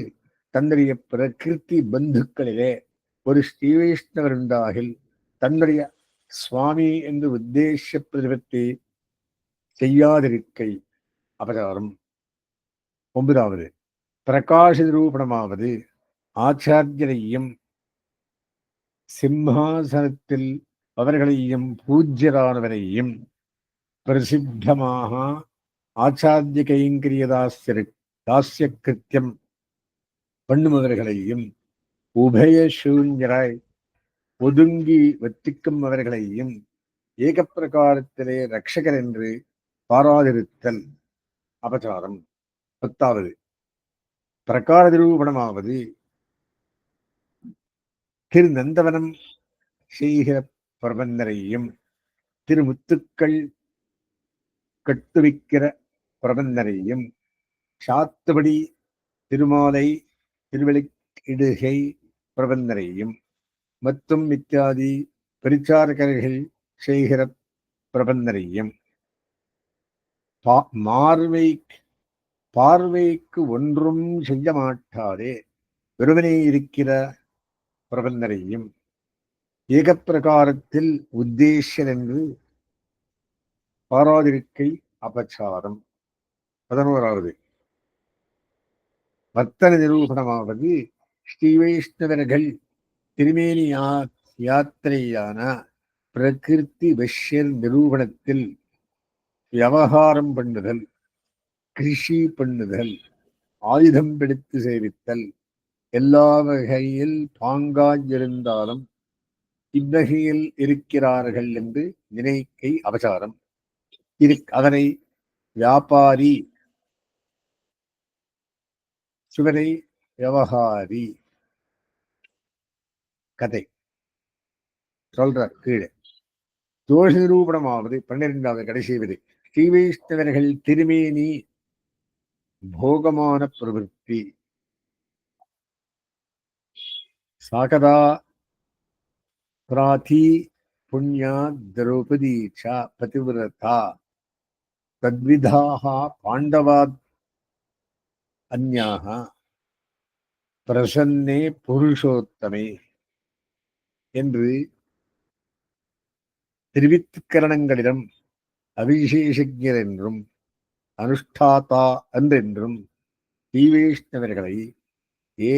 தன்னுடைய பிரகிருதி பந்துக்களிலே ஒரு ஸ்ரீவைஷ்ணவர் உண்டாகில் தன்னுடைய சுவாமி என்று உத்தேச பிரதிபத்தி செய்யாதிருக்கை அபச்சாரம். ஒன்பதாவது. பிரகாஷ நிரூபணமாவது ஆச்சாரியரையும் சிம்ஹாசனத்தில் அவர்களையும் பூஜ்யரானவரையும் பிரசித்தமாக ஆச்சாரிய கைங்கரிய தாசிய கிருத்தியம் பண்ணுபவர்களையும் உபயசூன்யராய் ஒதுங்கி வத்திக்கும் அவர்களையும் ஏகப்பிரகாரத்திலே ரட்சகர் என்று பாராதிருத்தல் அபச்சாரம். பத்தாவது. பிரகார நிரூபணமாவது திருநந்தவனம் செய்கிற பிரபந்தரையும் திருமுத்துக்கள் கட்டுவிக்கிற பிரபந்தரையும் சாத்துபடி திருமாலை திருவெளியிடுகை பிரபந்தரையும் மற்றும் இத்தியாதி பரிச்சாரகர்கள் செய்கிற பிரபந்தரையும் பார்வைக்கு ஒன்றும் செய்ய மாட்டாதே வெறுமனே இருக்கிற பிரபந்தரையும் ஏகப்பிரகாரத்தில் உத்தேசன் என்று பாராதிருக்கை அபச்சாரம். 11வது. வர்த்தன நிரூபணமாவது ஸ்ரீவைஷ்ணவர்கள் திருமேனி யாத்திரையான பிரகிருதி வஷ்யர் நிரூபணத்தில் விவகாரம் பண்ணுதல், கிருஷி பண்ணுதல், ஆயுதம் பிடித்து சேவித்தல் எல்லா வகையில் பாங்காயிருந்தாலும் இவ்வகையில் இருக்கிறார்கள் என்று நினைக்கை அபச்சாரம். அதனை வியாபாரி சுவரை விவகாரி கதை சொல்றார் கீழே. தோஷ நிரூபணமாவது 12வது கடைசி விதி ஸ்ரீவைஷ்ணவர்கள் திருமேனி போகமான பிரவருத்தி சாகதா பிராதி புண்ணியா திரௌபதி ச பதிவிரதா தத்விதாக பாண்டவாத் அந்யாக பிரசன்னே புருஷோத்தமே என்று திருவித்துக்கரணங்களிடம் அவிசேஷஜர் என்றும் அனுஷ்டாதா என்றென்றும் ஸ்ரீவைஷ்ணவர்களை ஏ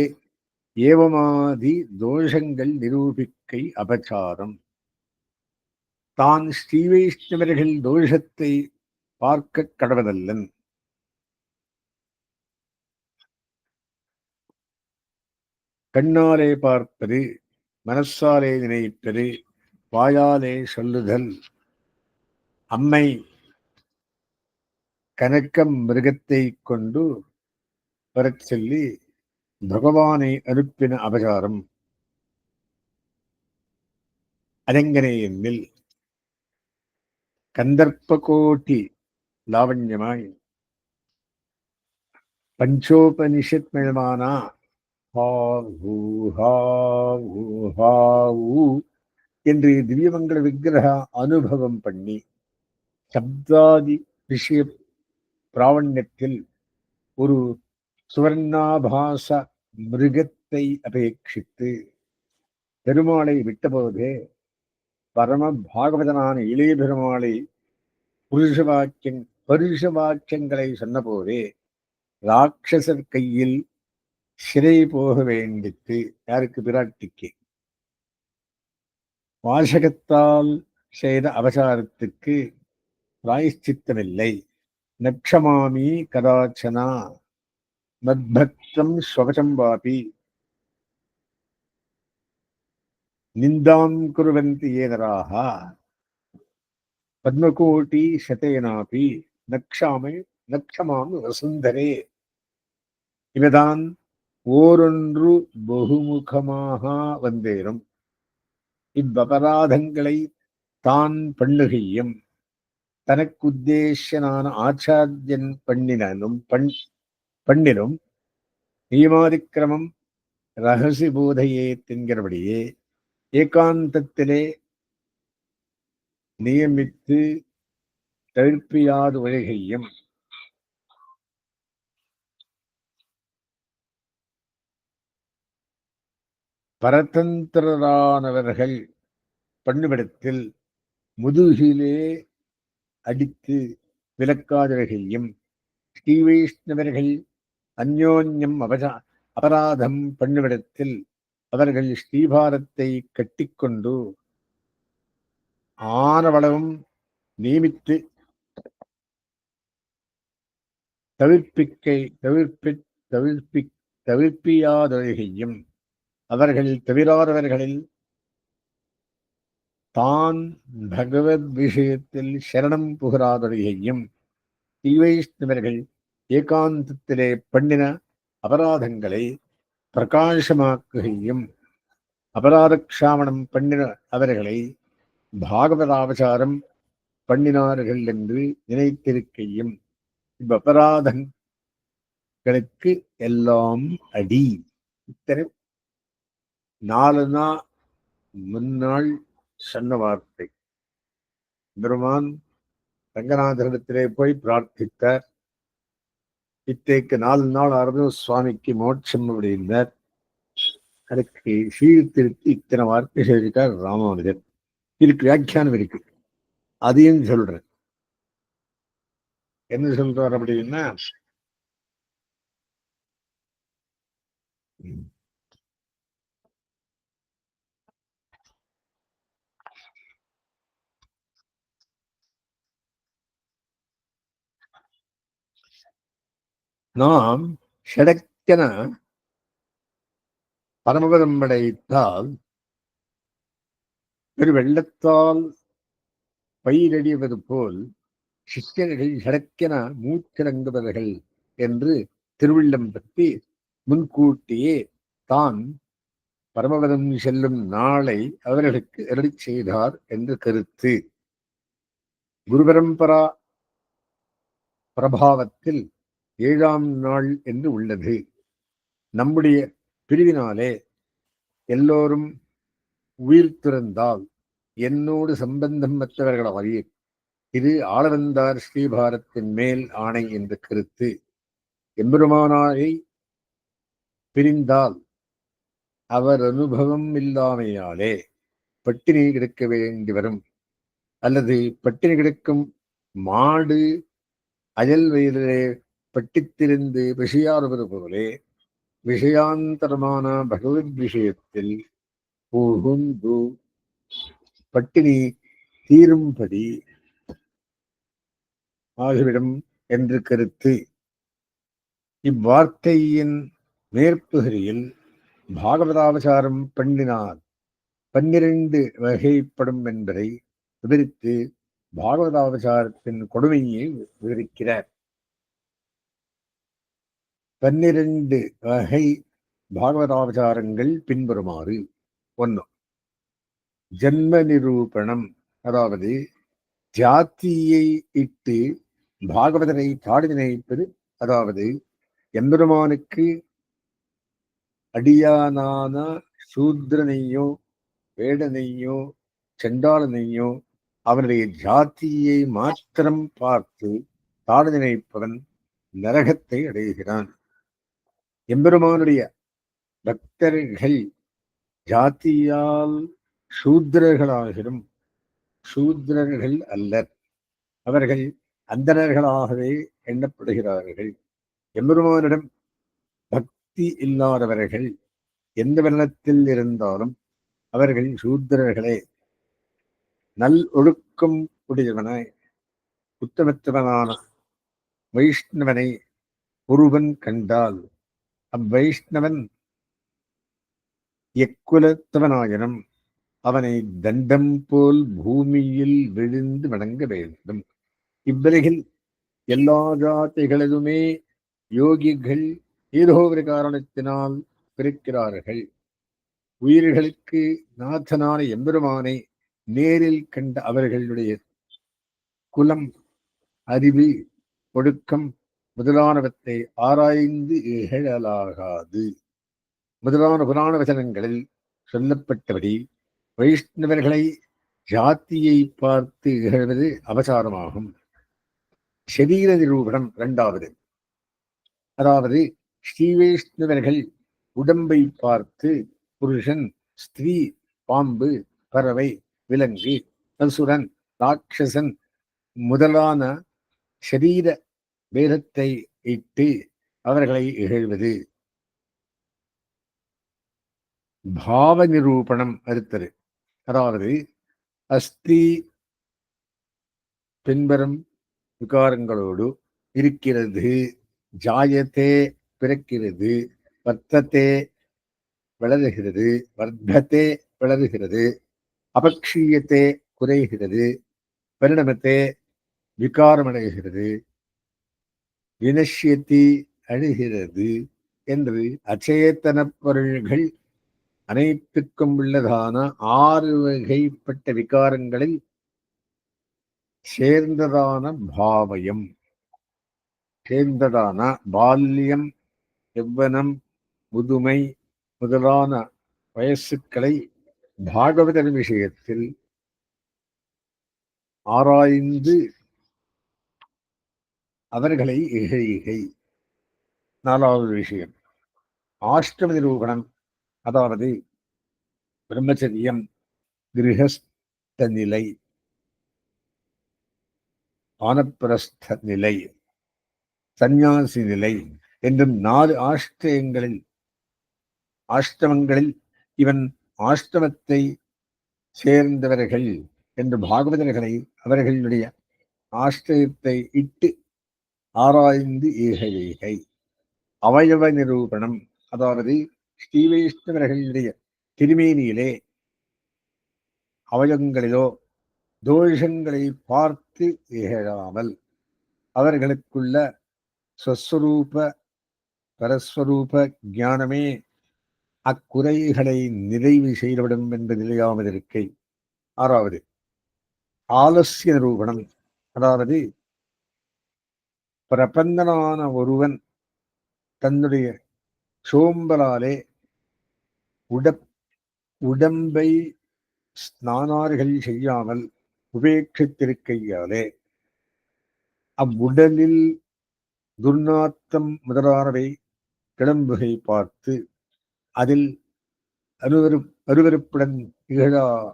ஏவமாதி தோஷங்கள் நிரூபிக்கை அபச்சாரம். தான் ஸ்ரீவைஷ்ணவர்கள் தோஷத்தை பார்க்க கடவதல்லன். கண்ணாலே பார்ப்பது, மனசாலே நினைப்பது, வாயாலே சொல்லுதல், அம்மை கனக்கம் மிருகத்தை கொண்டு வரச் சொல்லி பகவானை அனுப்பின அபசாரம். அதெங்கனே என்னில் கந்தர்ப்ப கோட்டி லாவண்யமாய் பஞ்சோபனிஷத்மயமான என்று திவ்யமங்கள விக்கிரக அனுபவம் பண்ணி சப்தாதி விஷய பிராவண்யத்தில் ஒரு சுவர்ணாபாச மிருகத்தை அபேட்சித்து பெருமாளை விட்டபோதே பரம பாகவதனான இளைய பெருமாளை பருஷ வாக்கியங்களை சொன்னபோதே ராட்சசர் கையில் சிறை போக வேண்டித்து. யாருக்கு? பிராட்டிக்கு. வாசகத்தால் செய்த அபசாரத்துக்கு பிராயஷ்சித்தமில்லை. நக்ஷமாமி கதாச்சனா மத்பக்தம் ஸ்வபசம் வாபி நிந்தாம் குர்வந்தி ஏதராக பத்மகோட்டி சதேனாபி நக்ஷமாமி வசுந்தரே. இவதான் ஓரொன்று பகுமுகமாக வந்தேறும். இவ்வபராதங்களை தான் பண்ணுகையும் தனக்குத்தேசனான ஆச்சாரியன் பண்ணினும் நியமாதிக்கிரமம் ரகசி போதையே என்கிறபடியே ஏகாந்தத்திலே நியமித்து தவிர்ப்பியாது உலகையும் பரதந்திரரானவர்கள் பண்ணுமிடத்தில் முதுகிலே அடித்து விலக்காதவகையும் ஸ்ரீவைஷ்ணவர்கள் அந்யோன்யம் அபராதம் பண்ணுமிடத்தில் அவர்கள் ஸ்ரீபாரத்தை கட்டிக்கொண்டு ஆனவளவும் நியமித்து தவிர்ப்பியாதவகையும் அவர்கள் தவிராதவர்களில் தான் பகவத் விஷயத்தில் சரணம் புகழாதவகையும் ஸ்ரீவைஷ்ணவர்கள் ஏகாந்தத்திலே பண்ணின அபராதங்களை பிரகாசமாக்குகையும் அபராதக்ஷாமணம் பண்ணின அவர்களை பாகவதாபசாரம் பண்ணினார்கள் என்று நினைத்திருக்கையும் இவ்வபராதங்களுக்கு எல்லாம் அடி. இத்தனை 4 நாள் முன்னாள் சொன்ன வார்த்தை. பெருமான் ரங்கநாதரிடத்திலே போய் பிரார்த்தித்தார். இத்தைக்கு 4 நாள் ஆறும் சுவாமிக்கு மோட்சம் அப்படின்னார். அதுக்கு சீர்திருத்தி இத்தனை வார்த்தை சொல்லியிருக்கார் ராமானுஜர். இதுக்கு வியாக்கியானம் இருக்கு, அதையும் சொல்றேன். என்ன சொல்றார் அப்படின்னா, நாம் ஷடக்கென பரமபதம் அடைத்தால் ஒரு வெள்ளத்தால் பயிரடிவது போல் சிஷ்யர்கள் ஷடக்கென மூச்சிறங்குபவர்கள் என்று திருவில்லம் பற்றி முன்கூட்டியே தான் பரமபதம் செல்லும் நாளை அவர்களுக்கு அருளி செய்தார் என்று கருத்து. குரு பரம்பரா பிரபாவத்தில் 7ஆம் நாள் என்று உள்ளது. நம்முடைய பிரிவினாலே எல்லோரும் உயிர் துறந்தால் என்னோடு சம்பந்தம் மற்றவர்களாகிய இது ஆளவந்தார் ஸ்ரீபாரத்தின் மேல் ஆணை என்ற கருத்து. எம்பெருமானாரை பிரிந்தால் அவர் அனுபவம் இல்லாமையாலே பட்டினி கிடக்க வேண்டி வரும். அல்லது பட்டினி கிடக்கும் மாடு அயல் வயலிலே பட்டித்திருந்து விஷயாறுவது போலே விஷயாந்தரமான பகவத் விஷயத்தில் புகுந்து பட்டினி தீரும்படி ஆகிவிடும் என்று கருத்து. இவ்வார்த்தையின் மேற்பகுதியில் பாகவதாவசாரம் பண்ணினார் 12 வகைப்படும் என்பதை விவரித்து பாகவதாவசாரத்தின் கொடுமையை விவரிக்கிறார். 12 வகை பாகவதாவசாரங்கள் பின்வருமாறு. 1. ஜன்ம நிரூபணம், அதாவது ஜாத்தியை இட்டு பாகவதரை பாடி நினைப்பது. அதாவது எம்பெருமானுக்கு அடியானான சூத்ரனையோ வேடனையோ செண்டாளனையோ அவனுடைய ஜாத்தியை மாத்திரம் பார்த்து பாடி நினைப்பவன் நரகத்தை அடைகிறான். எம்பெருமானுடைய பக்தர்கள் ஜாத்தியால் சூத்ரர்களாகிலும் சூத்ரர்கள் அல்லர். அவர்கள் அந்தணர்களாகவே எண்ணப்படுகிறார்கள். எம்பெருமானிடம் பக்தி இல்லாதவர்கள் எந்த வர்ணத்தில் இருந்தாலும் அவர்கள் சூத்ரர்களே. நல் ஒழுக்கம் உடையவனை உத்தமத்தவனான வைஷ்ணவனை ஒருவன் கண்டால் அவ்வைஷ்ணவன் எக்குலத்தவனாயினும் அவனை தண்டம் போல் பூமியில் விழுந்து வணங்க வேண்டும். இவ்வுலகில் எல்லா ஜாதிகளிலுமே யோகிகள் ஏதோ ஒரு காரணத்தினால் பிறக்கிறார்கள். உயிர்களுக்கு நாதனான எம்பெருமானை நேரில் கண்ட அவர்களுடைய குலம், அறிவு, ஒடுக்கம் முதலானவற்றை ஆராய்ந்து இகழலாகாது. முதலான புராண வசனங்களில் சொல்லப்பட்டபடி வைஷ்ணவர்களை ஜாத்தியை பார்த்து இகழ்வது அபசாரமாகும். சரீர நிரூபணம் 2. அதாவது ஸ்ரீ வைஷ்ணவர்கள் உடம்பை பார்த்து புருஷன், ஸ்திரீ, பாம்பு, பறவை, விலங்கு, அசுரன், ராட்சசன் முதலான ஷரீர பேதத்தை இட்டு அவர்களை இகழ்வது. பாவ நிரூபணம் அடுத்தது. அதாவது அஸ்தி பின்வரும் விகாரங்களோடு இருக்கிறது. ஜாயத்தே பிறக்கிறது, வர்த்தத்தே வளருகிறது, வர்த்தத்தே வளருகிறது, அபக்ஷீயத்தே குறைகிறது, பரிணமத்தே விகாரமடைகிறது, வினஷ்யத்தி அழுகிறது என்று அச்சேத்தன பொருள்கள் அனைத்துக்கும் உள்ளதான 6 வகைப்பட்ட விகாரங்களில் சேர்ந்ததான பாவயம், சேர்ந்ததான பால்யம், எவ்வனம், முதுமை முதலான வயசுக்களை பாகவதர் விஷயத்தில் ஆராய்ந்து அவர்களை இகழ்கை. 4வது விஷயம் ஆஷ்டம நிரூபணம், அதாவது பிரம்மச்சரியம், கிரகஸ்த நிலை, ஆனப்பிரஸ்த நிலை, சந்நியாசி நிலை என்றும் 4 ஆஷ்டமங்களில் இவன் ஆஷ்டமத்தை சேர்ந்தவர்கள் என்று பாகவதர்களை அவர்களுடைய ஆஷ்டயத்தை இட்டு ஆராய்ந்து ஈகை. அவயவ நிரூபணம், அதாவது ஸ்ரீ வைஷ்ணவர்களுடைய திருமேனியிலே அவயவங்களிலோ தோஷங்களை பார்த்து இகழாமல் அவர்களுக்குள்ள ஸ்வஸ்வரூப பரஸ்வரூப ஞானமே அக்குறைகளை நிறைவு செய்துவிடும் என்பது நிலையாமல் இருக்கை. 6வது ஆலசிய நிரூபணம், அதாவது பிரபந்தனான ஒருவன் தன்னுடைய சோம்பலாலே உடம்பை ஸ்நானார்கள் செய்யாமல் உபேட்சித்திருக்கையாலே அவ்வுடலில் துர்நாத்தம் முதலானவை கிளம்புகை பார்த்து அதில் அருவருப்புடன் இகழாமல்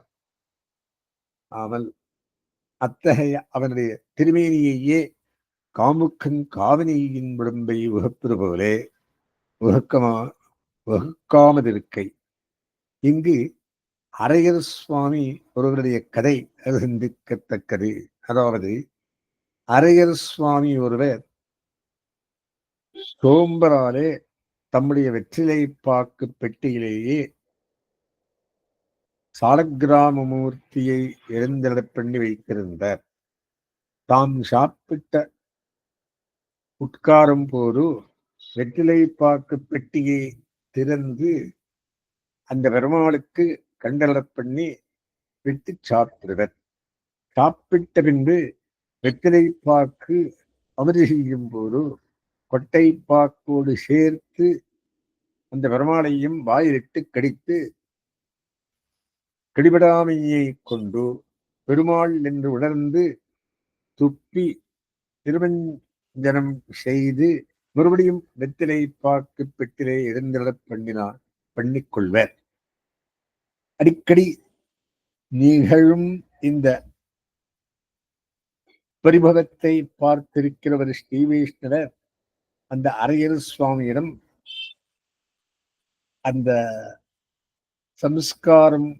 அத்தகைய அவனுடைய திருமேனியையே காமுக்கன் காவினியின் உடம்பை உகப்பது போலே வகுக்காமதிருக்கை. இங்கு அரையர் சுவாமி ஒருவருடைய கதை சிந்திக்கத்தக்கது. அதாவது அரையர் சுவாமி ஒருவர் சோம்பராலே தம்முடைய வெற்றிலை பாக்கு பெட்டியிலேயே சாலக்கிராமமூர்த்தியை எழுந்தெழப் பண்ணி வைத்திருந்தார். தாம் சாப்பிட்ட உட்காரும் போது வெற்றிலை பாக்கு பெட்டியை திறந்து அந்த பெருமாளுக்கு கண்டெழப் பண்ணி விட்டு சாப்பிடுவர். சாப்பிட்ட பின்பு வெற்றிலை பாக்கு அமிர்தி செய்யும் போது கொட்டை பாக்கோடு சேர்த்து அந்த பெருமாளையும் வாயிலிட்டு கடித்து கடிபடாமையை கொண்டு பெருமாள் என்று உணர்ந்து துப்பி திருமஞ்சனம் செய்து மறுபடியும் வெற்றிலை பாக்கு பெட்டிலே எழுந்தெழப் பண்ணிக்கொள்வர். அடிக்கடி நிகழும் இந்த பரிபவத்தை பார்த்திருக்கிறவர் ஸ்ரீ வைஷ்ணவர் அந்த அரையர் சுவாமியிடம் அந்த சம்ஸ்காரம்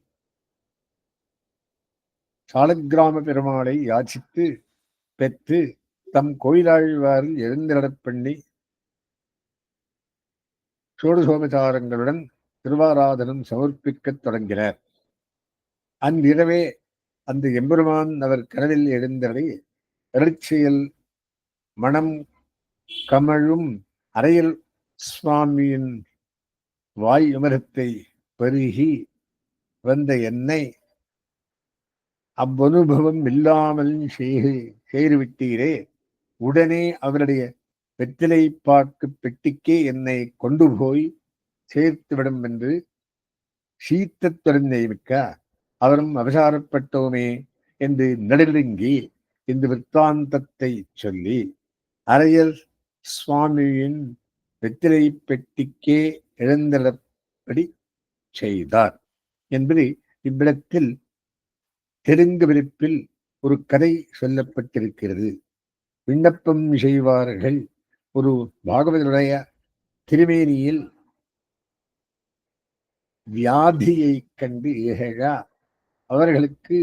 சாலக்கிராம பெருமாளை யாச்சித்து பெற்று தம் கோயிலாழ்வாரில் எழுந்தெழப் பண்ணி சோடசோபச்சாரங்களுடன் திருவாராதனம் சமர்ப்பிக்கத் தொடங்கினார். அன்றிரவே அந்த எம்பெருமான் அவர் கனவில் எழுந்ததை அருட்செயல் மனம் கமழும் அரையல் சுவாமியின் வாய் அமரத்தை பருகி வந்த என்னை அவ்வனுபவம் இல்லாமல் செய்துவிட்டீரே, உடனே அவருடைய வெற்றிலை பாக்கு பெட்டிக்கே என்னை கொண்டு போய் சேர்த்துவிடும் என்று சீத்தத்துடன் நியமிக்க அவரும் அவசாரப்பட்டோமே என்று நடுங்கி இந்த விற்த்தாந்தத்தை சொல்லி அரையர் சுவாமியின் வெற்றிலை பெட்டிக்கே எழுந்தபடி செய்தார் என்பது இவ்விடத்தில் தெலுங்கு விரிப்பில் ஒரு கதை சொல்லப்பட்டிருக்கிறது. விண்ணப்பம் செய்வார்கள் ஒரு பாகவதனுடைய திருமேனியில் வியாதியை கண்டு ஏகா அவர்களுக்கு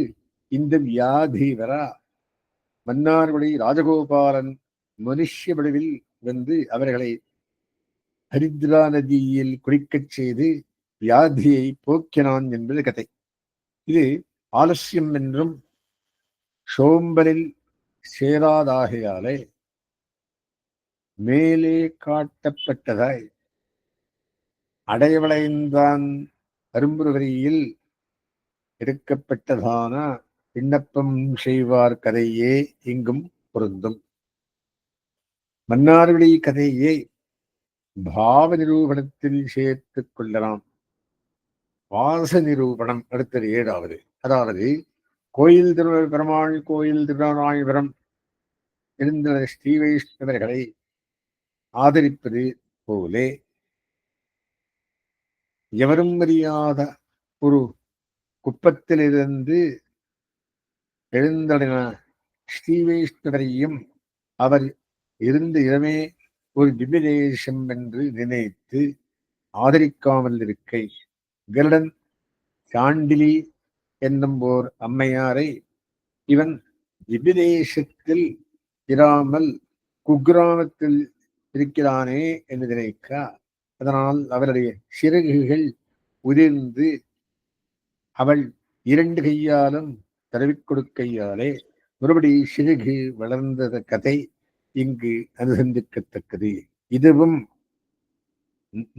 இந்த வியாதி வர மன்னார்குடி ராஜகோபாலன் மனுஷ்ய வடிவில் வந்து அவர்களை ஹரித்ரா நதியில் குளிக்கச் செய்து வியாதியை போக்கினான் என்பது கதை. இது ஆலசியம் என்றும் சோம்பலில் சேராதாகையாலே மேலே காட்டப்பட்டதாய் அடைவளைந்தான் அரும்புவரியில் எடுக்கப்பட்டதான விண்ணப்பம் செய்வார் கதையே இங்கும் பொருந்தும். மன்னார்குடி கதையை பாவ நிரூபணத்தில் சேர்த்துக் கொள்ளலாம். வாச நிரூபணம் அடுத்தது 7வது. அதாவது கோயில் பெருமாள் கோயில் திருநாராயணபுரம் இருந்த ஸ்ரீ வைஷ்ணவர்களை ஆதரிப்பது போலே எவரும் அறியாத ஒரு குப்பத்திலிருந்து எழுந்தடின ஸ்ரீ வைஷ்ணவரையும் அவர் இருந்த இடமே ஒரு திவ்யதேசம் என்று நினைத்து ஆதரிக்காமல் இருக்கை கருடன் சாண்டிலி என்னும் ஓர் அம்மையாரை இவன் திவ்யதேசத்தில் இராமல் குக்கிராமத்தில் இருக்கிறானே என்று நினைக்க அதனால் அவருடைய சிறகுகள் உதிர்ந்து அவள் 2 கையாலும் தடவிக் கொடுக்கையாலே மறுபடி சிறகு வளர்ந்த கதை இங்கு அனுசந்திக்கத்தக்கது. இதுவும்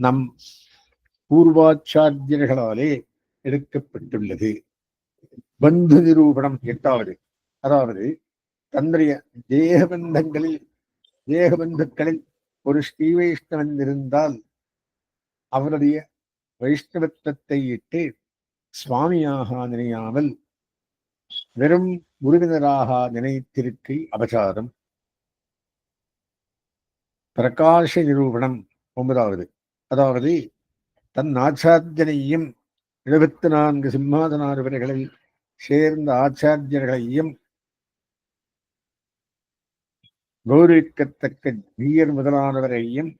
நம் பூர்வாச்சாரியர்களாலே எடுக்கப்பட்டுள்ளது. பந்து நிரூபணம் 8வது. அதாவது தன்னுடைய தேகபந்துக்களில் ஒரு ஸ்ரீ வைஷ்ணவன் இருந்தால் அவருடைய வைஷ்ணவத்துவத்தை இட்டு சுவாமியாக நினையாமல் வெறும் உறவினராக நினைத்திருக்கை அபசாரம். பிரகாஷ நிரூபணம் 9வது. அதாவது தன் ஆச்சாரியனையும் 74 சிம்மாசனாதிபதிகளில் சேர்ந்த ஆச்சாரியர்களையும் கௌரவிக்கத்தக்க வீர் முதலானவரையும்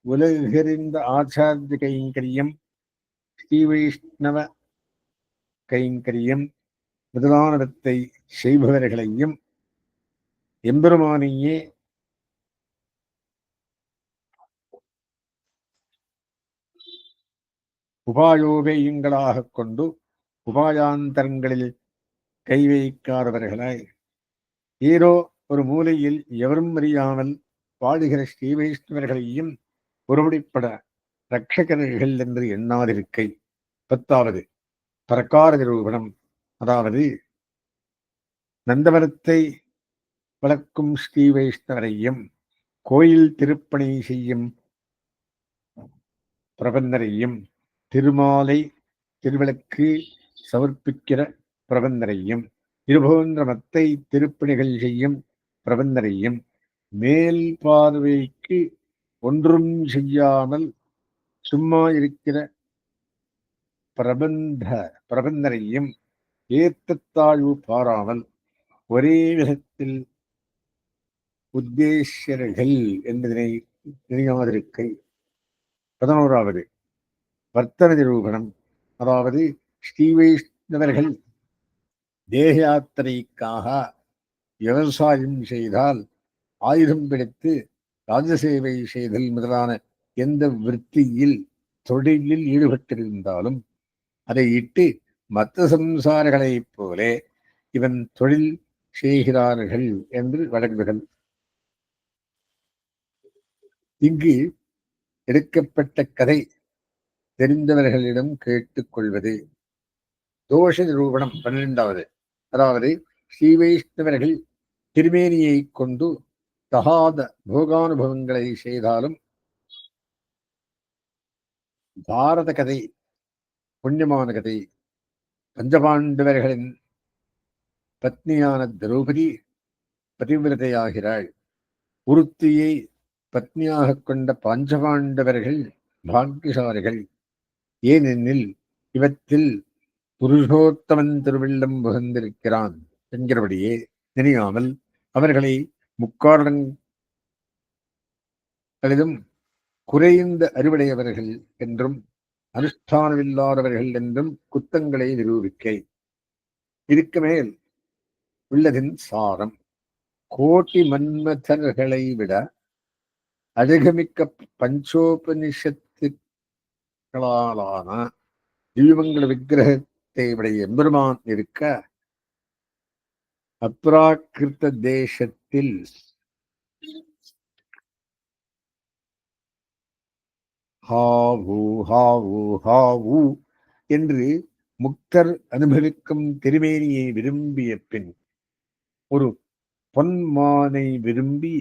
உலகறிந்த ஆச்சாரிய கைங்கரியம், ஸ்ரீ வைஷ்ணவ கைங்கரியம் முதலானவற்றை செய்பவர்களையும் எம்பெருமானையே உபாயோபேயங்களாக கொண்டு உபாயாந்தரங்களில் கை வைக்காதவர்களாய் ஏதோ ஒரு மூலையில் எவரும் அறியாமல் வாழுகிற ஸ்ரீ வைஷ்ணவர்களையும் ஒருபடிப்பட ரட்சகர்கள் என்று எண்ணாதிருக்கை. 10வது பிரகார நிரூபணம். அதாவது நந்தவனத்தை வளர்க்கும் ஸ்ரீ வைஷ்ணவரையும் கோயில் திருப்பணி செய்யும் பிரபந்தரையும் திருமாலை திருவிளக்கு சமர்ப்பிக்கிற பிரபந்தரையும் இதுபோன்ற மத்தை திருப்பணிகள் செய்யும் பிரபந்தரையும் மேல் பார்வைக்கு ஒன்றும் செய்யாமல் சும்மா இருக்கிற பிரபந்தரையும் ஏற்றத்தாழ்வு பாராமல் ஒரே விதத்தில் உத்தேசியர்கள் என்பதனை நினையாதிருக்கை. 11வது வர்த்தன நிரூபணம். அதாவது ஸ்ரீ வைஷ்ணவர்கள் தேக யாத்திரைக்காக விவசாயம் செய்தால், ஆயுதம் பிடித்து ராஜசேவை செய்தல் முதலான எந்த விற்த்தியில் தொழிலில் ஈடுபட்டிருந்தாலும் அதை இட்டு மற்ற சம்சாரிகளைப் போலே இவன் தொழில் செய்கிறார்கள் என்று வழங்குகள். இங்கு எடுக்கப்பட்ட கதை தெரிந்தவர்களிடம் கேட்டுக்கொள்வது. தோஷ நிரூபணம் 12வது. அதாவது ஸ்ரீ வைஷ்ணவர்கள் திருமேனியை கொண்டு தகாத போகானுபவங்களை செய்தாலும் பாரத கதை புண்ணியமான கதை. பஞ்சபாண்டவர்களின் பத்னியான திரௌபதி பதிவிரதையாகிறாள். உருத்தியை பத்னியாக கொண்ட பஞ்சபாண்டவர்கள் பாக்கியசாலிகள். ஏனெனில் இவற்றில் புருஷோத்தமன் திருவள்ளம் புகழ்ந்திருக்கிறான் என்கிறபடியே நினையாமல் அவர்களை முக்காரணங்களிலும் குறைந்த அறிவுடையவர்கள் என்றும் அனுஷ்டானமில்லாதவர்கள் என்றும் குத்தங்களை நிரூபிக்கை. இதுக்கு மேல் உள்ளதின் சாரம். கோட்டி மன்மதர்களை விட அழகுமிக்க பஞ்சோபனிஷத்துக்களாலான திவ்யமங்கல விக்கிரகத்தை உடைய எம்பெருமான் இருக்க அப்ராகிருத தேசத்தில் ஹாவு ஹாவு ஹாவு என்று முக்தர் அனுபவிக்கும் திருமேனியை விரும்பிய பின் ஒரு பொன்மானை விரும்பி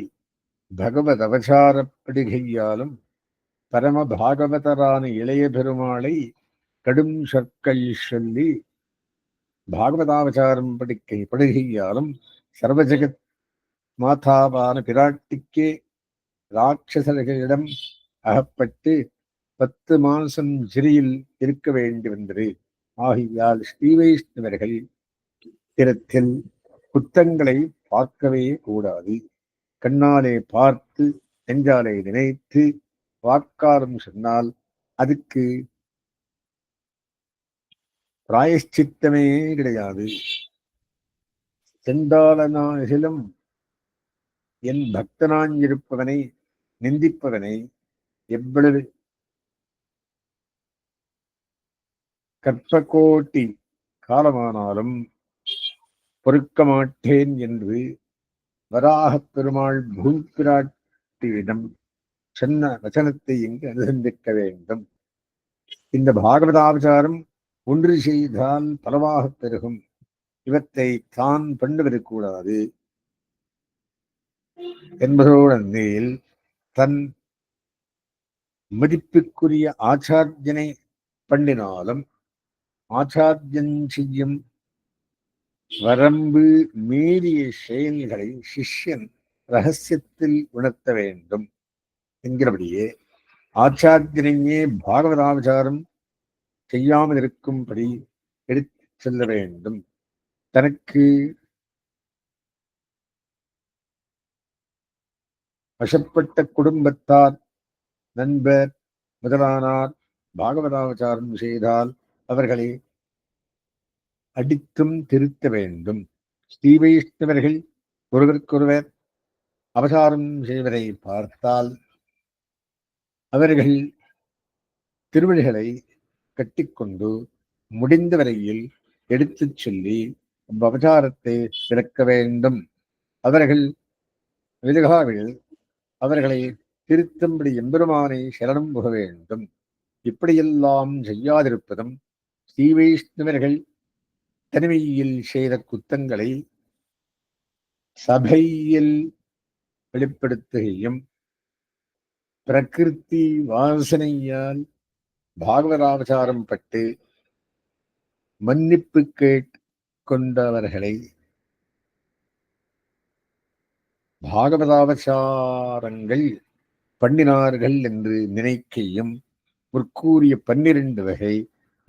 பகவத் அவசாரப்படுகையாலும் பரம பாகவதரான இளைய பெருமாளை கடும் சொற்கள் சொல்லி பாகவதாவசாரம் படுகையாலும் சர்வஜகத் மாதாவான பிராட்டிக்கே ராட்சசர்களிடம் அகப்பட்டு 10 மாசம் சிறையில் இருக்க வேண்டி வந்தது. ஆகையால் ஸ்ரீ வைஷ்ணவர்கள் திறத்தில் குத்தங்களை பார்க்கவே கூடாது. கண்ணாலே பார்த்து நெஞ்சாலே நினைத்து வாக்காரம் சொன்னால் அதுக்கு பிராயஷ்சித்தமே கிடையாது. செந்தாளனாகிலும் என் பக்தனாயிருப்பவனை நிந்திப்பவனை எவ்வளவு கற்பகோட்டி காலமானாலும் பொறுக்க மாட்டேன் என்று வராகப் பெருமாள் பூபிராட்டியிடம் சொன்ன வசனத்தை இங்கு அனுசந்திக்க வேண்டும். இந்த பாகவதாபசாரம் ஒன்று செய்தால் பலவாக பெருகும். இவற்றை தான் பண்ணுவதற்கூடாது என்பதோடு அந்நிலையில் தன் மதிப்புக்குரிய ஆச்சாரியனை பண்ணினாலும் ஆச்சாரியன் செய்யும் வரம்பு மீறிய செயல்களை சிஷ்யன் ரகசியத்தில் உணர்த்த வேண்டும் என்கிறபடியே ஆச்சாரியனையே பாகவதாச்சாரம் செய்யாமல் இருக்கும்படி எடுத்துச் செல்ல வேண்டும். தனக்கு வசப்பட்ட குடும்பத்தார், நண்பர் முதலானார் பாகவதாச்சாரம் செய்தால் அவர்களை அடித்தும் திருத்த வேண்டும். ஸ்ரீ வைஷ்ணவர்கள் ஒருவருக்கொருவர் அபசாரம் செய்வதை பார்த்தால் அவர்கள் திருவடிகளை கட்டிக்கொண்டு முடிந்த வரையில் எடுத்துச் சொல்லி அபசாரத்தை விளக்க வேண்டும். அவர்கள் விலகாவில் அவர்களை திருத்தும்படி எம்பெருமானை சரணம் புக வேண்டும். இப்படியெல்லாம் செய்யாதிருப்பதும் ஸ்ரீ வைஷ்ணவர்கள் தனிமையில் செய்த குத்தங்களை சபையில் வெளிப்படுத்துகையும் பிரகிருதி வாசனையால் பாகவதாபசாரம் பட்டு மன்னிப்பு கேட்கொண்டவர்களை பாகவதாபசாரங்கள் பண்ணினார்கள் என்று நினைக்கையும் முற்கூறிய 12 வகை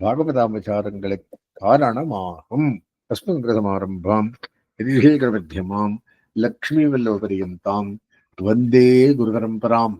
பாகவதாபசாரங்களுக்கு காரணமாகும். அஸ்மத்கிருதமாரம்பாம் யதிசேகரமத்தியமாம் லக்ஷ்மீவல்லபரியந்தாம் வந்தே குருபரம்பராம்.